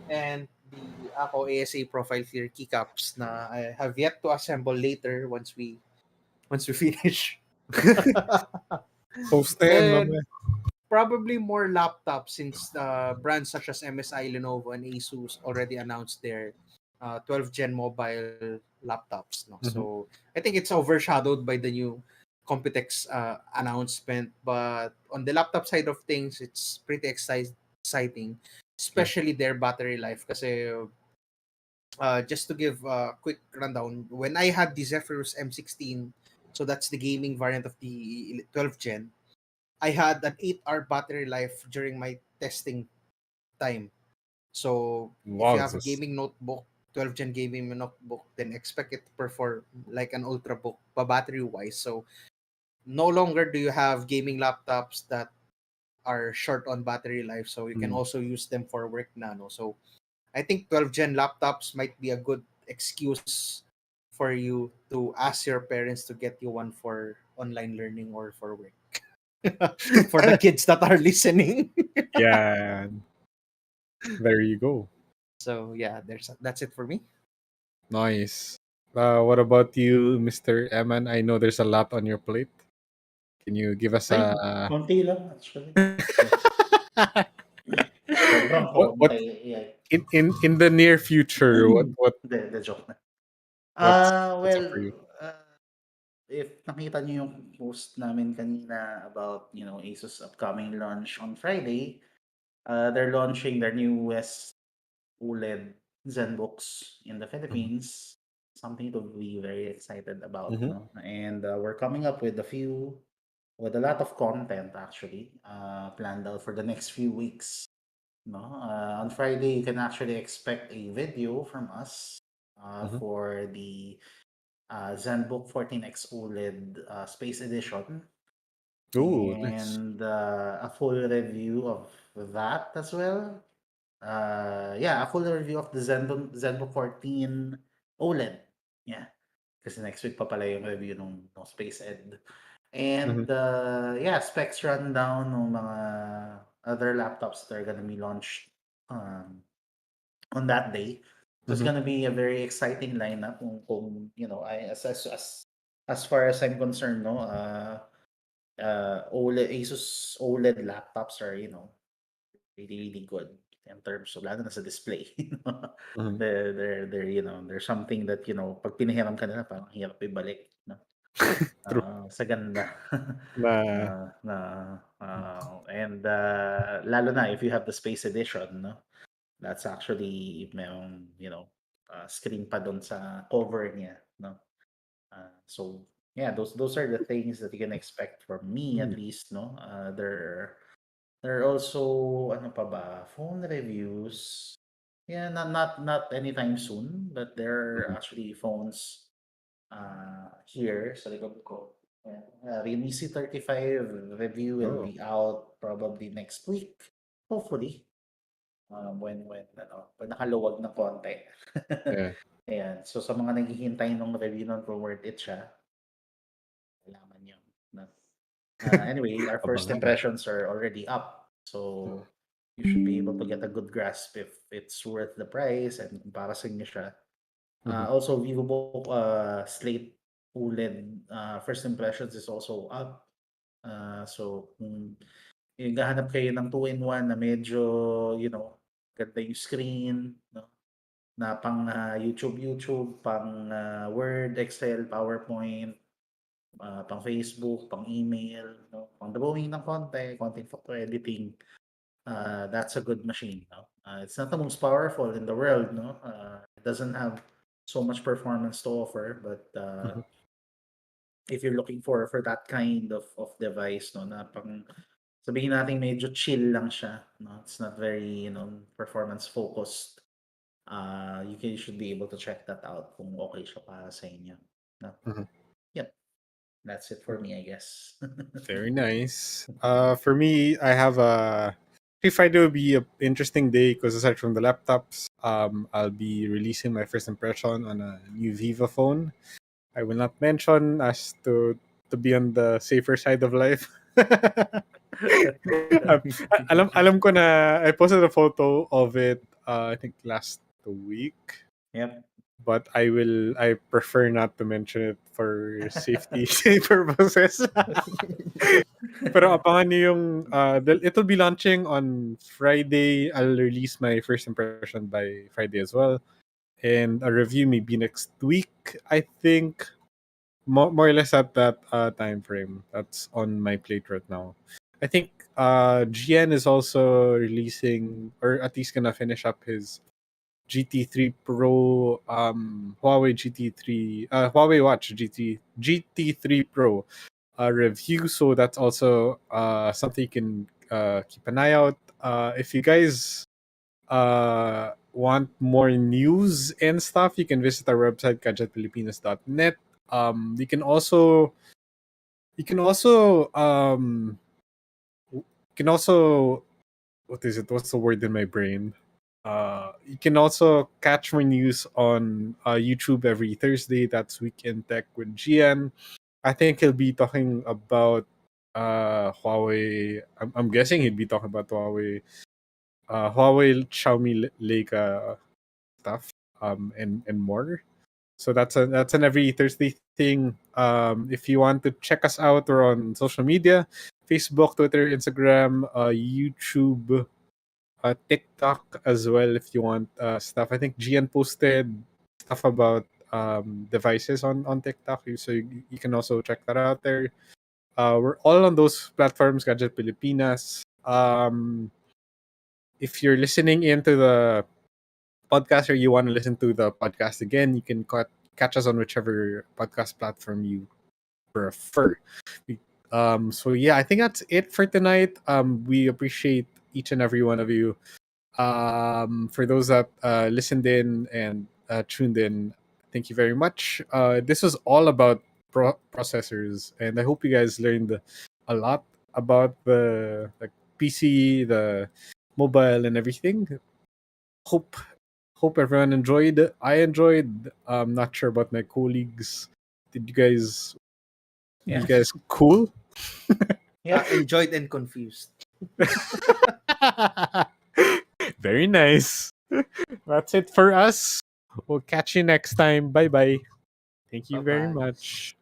and the Ako ASA profile clear keycaps na I have yet to assemble later once we finish. Post na yan, And mamaya. probably more laptops since brands such as MSI, Lenovo, and Asus already announced their 12th gen mobile laptops. No? So I think it's overshadowed by the new Computex announcement. But on the laptop side of things, it's pretty exciting, especially their battery life. Kasi just to give a quick rundown, when I had the Zephyrus M16, so that's the gaming variant of the 12th gen, I had an 8-hour battery life during my testing time. So if you Wow, have a gaming notebook, 12th gen gaming notebook, then expect it to perform like an ultrabook battery wise. So no longer do you have gaming laptops that are short on battery life. So you can also use them for work nano. So I think 12th gen laptops might be a good excuse for you to ask your parents to get you one for online learning or for work. For the kids that are listening. Yeah. There you go. So yeah, that's it for me. Nice. What about you, Mr. Emman? I know there's a lot on your plate. Can you give us Ay, a konti lang actually. Sobrang what konti. Yeah. in the near future? What The joke na. what's up Well, for you? if nakita niyo yung post namin kanina about, Asus upcoming launch on Friday, they're launching their newest OLED ZenBooks in the Philippines. Something to be very excited about, Mm-hmm. no? And we're coming up with with a lot of content actually, planned out for the next few weeks. No, on Friday you can actually expect a video from us Mm-hmm. for the ZenBook 14X OLED Space Edition, Oh, nice. and a full review of that as well. Yeah, a full review of the ZenBook 14 OLED. Yeah, kasi next week pa pala yung review ng Space Ed. Mm-hmm. And yeah, specs rundown ng mga other laptops that are gonna be launched on that day. So it's Mm-hmm. gonna be a very exciting lineup kung as far as I'm concerned, no, OLED Asus OLED laptops are, really, really good in terms of lalo na sa display. Mm-hmm. They're there's something that, pag pinahiram ka nila parang hirap ibalik, no? True. Sa ganda. Na Na and lalo na if you have the Space Edition, no? That's actually merong, screen pa dun sa cover niya, no? So yeah, those are the things that you can expect from me at least, no? There are also ano pa ba, phone reviews. Yeah, not anytime soon, but there are Mhm. actually phones here sa likod ko. Yeah. Realme C35 review will Oh. be out probably next week, hopefully. When nakaluwag ng konti. Yeah. Ayan. So sa mga naghihintay ng review nun kung worth it siya, malaman nyo. No? Anyway, our first Abangan. impressions are already up. So you should be able to get a good grasp if it's worth the price and comparison nyo siya. Mhm. Also, VivoBook Slate OLED first impressions is also up. So kung naghahanap kayo ng 2-in-1 na medyo, ganda yung screen, no? Na pang YouTube, pang Word, Excel, PowerPoint, pang Facebook, pang email, no? Pang drawing ng konting photo editing. That's a good machine. No? It's not the most powerful in the world. No, it doesn't have so much performance to offer. But Mhm. if you're looking for that kind of device, no, na pang sabihin natin medyo chill lang siya. No, it's not very performance focused. You should be able to check that out kung okay siya para sa inyo. No? Mhm. Yep, that's it for me, I guess. Very nice. For me, I have a. Friday will be an interesting day because aside from the laptops, I'll be releasing my first impression on a new Viva phone. I will not mention as to be on the safer side of life. Um, alam ko na I posted a photo of it. I think last week. Yep. But I prefer not to mention it for safety purposes. Pero abangan niyo yung it'll be launching on Friday. I'll release my first impression by Friday as well. And a review maybe next week. I think more or less at that time frame. That's on my plate right now. I think GN is also releasing or at least gonna finish up his GT3 Pro Huawei GT3 Huawei Watch GT3 Pro review, so that's also something you can keep an eye out. If you guys want more news and stuff, you can visit our website gadgetpilipinas.net. You can also you can also what is it? What's the word in my brain? You can also catch my news on YouTube every Thursday. That's Weekend Tech with GN. I think he'll be talking about Huawei. I'm guessing he'd be talking about Huawei, Xiaomi, Leica stuff, and more. So that's an every Thursday thing. If you want to check us out, we're on social media: Facebook, Twitter, Instagram, YouTube, TikTok as well. If you want stuff, I think GN posted stuff about devices on TikTok, so you can also check that out there. We're all on those platforms, Gadget Pilipinas. If you're listening into the podcast or you want to listen to the podcast again, you can catch us on whichever podcast platform you prefer. So yeah, I think that's it for tonight. We appreciate each and every one of you. For those that listened in and tuned in, thank you very much. This was all about processors, and I hope you guys learned a lot about the PC, the mobile, and everything. Hope everyone enjoyed. I enjoyed. I'm not sure about my colleagues. Did you guys? You guys Yes. cool? Yep. Enjoyed and confused. Very nice. That's it for us. We'll catch you next time. Bye bye. Thank you very Bye-bye. much.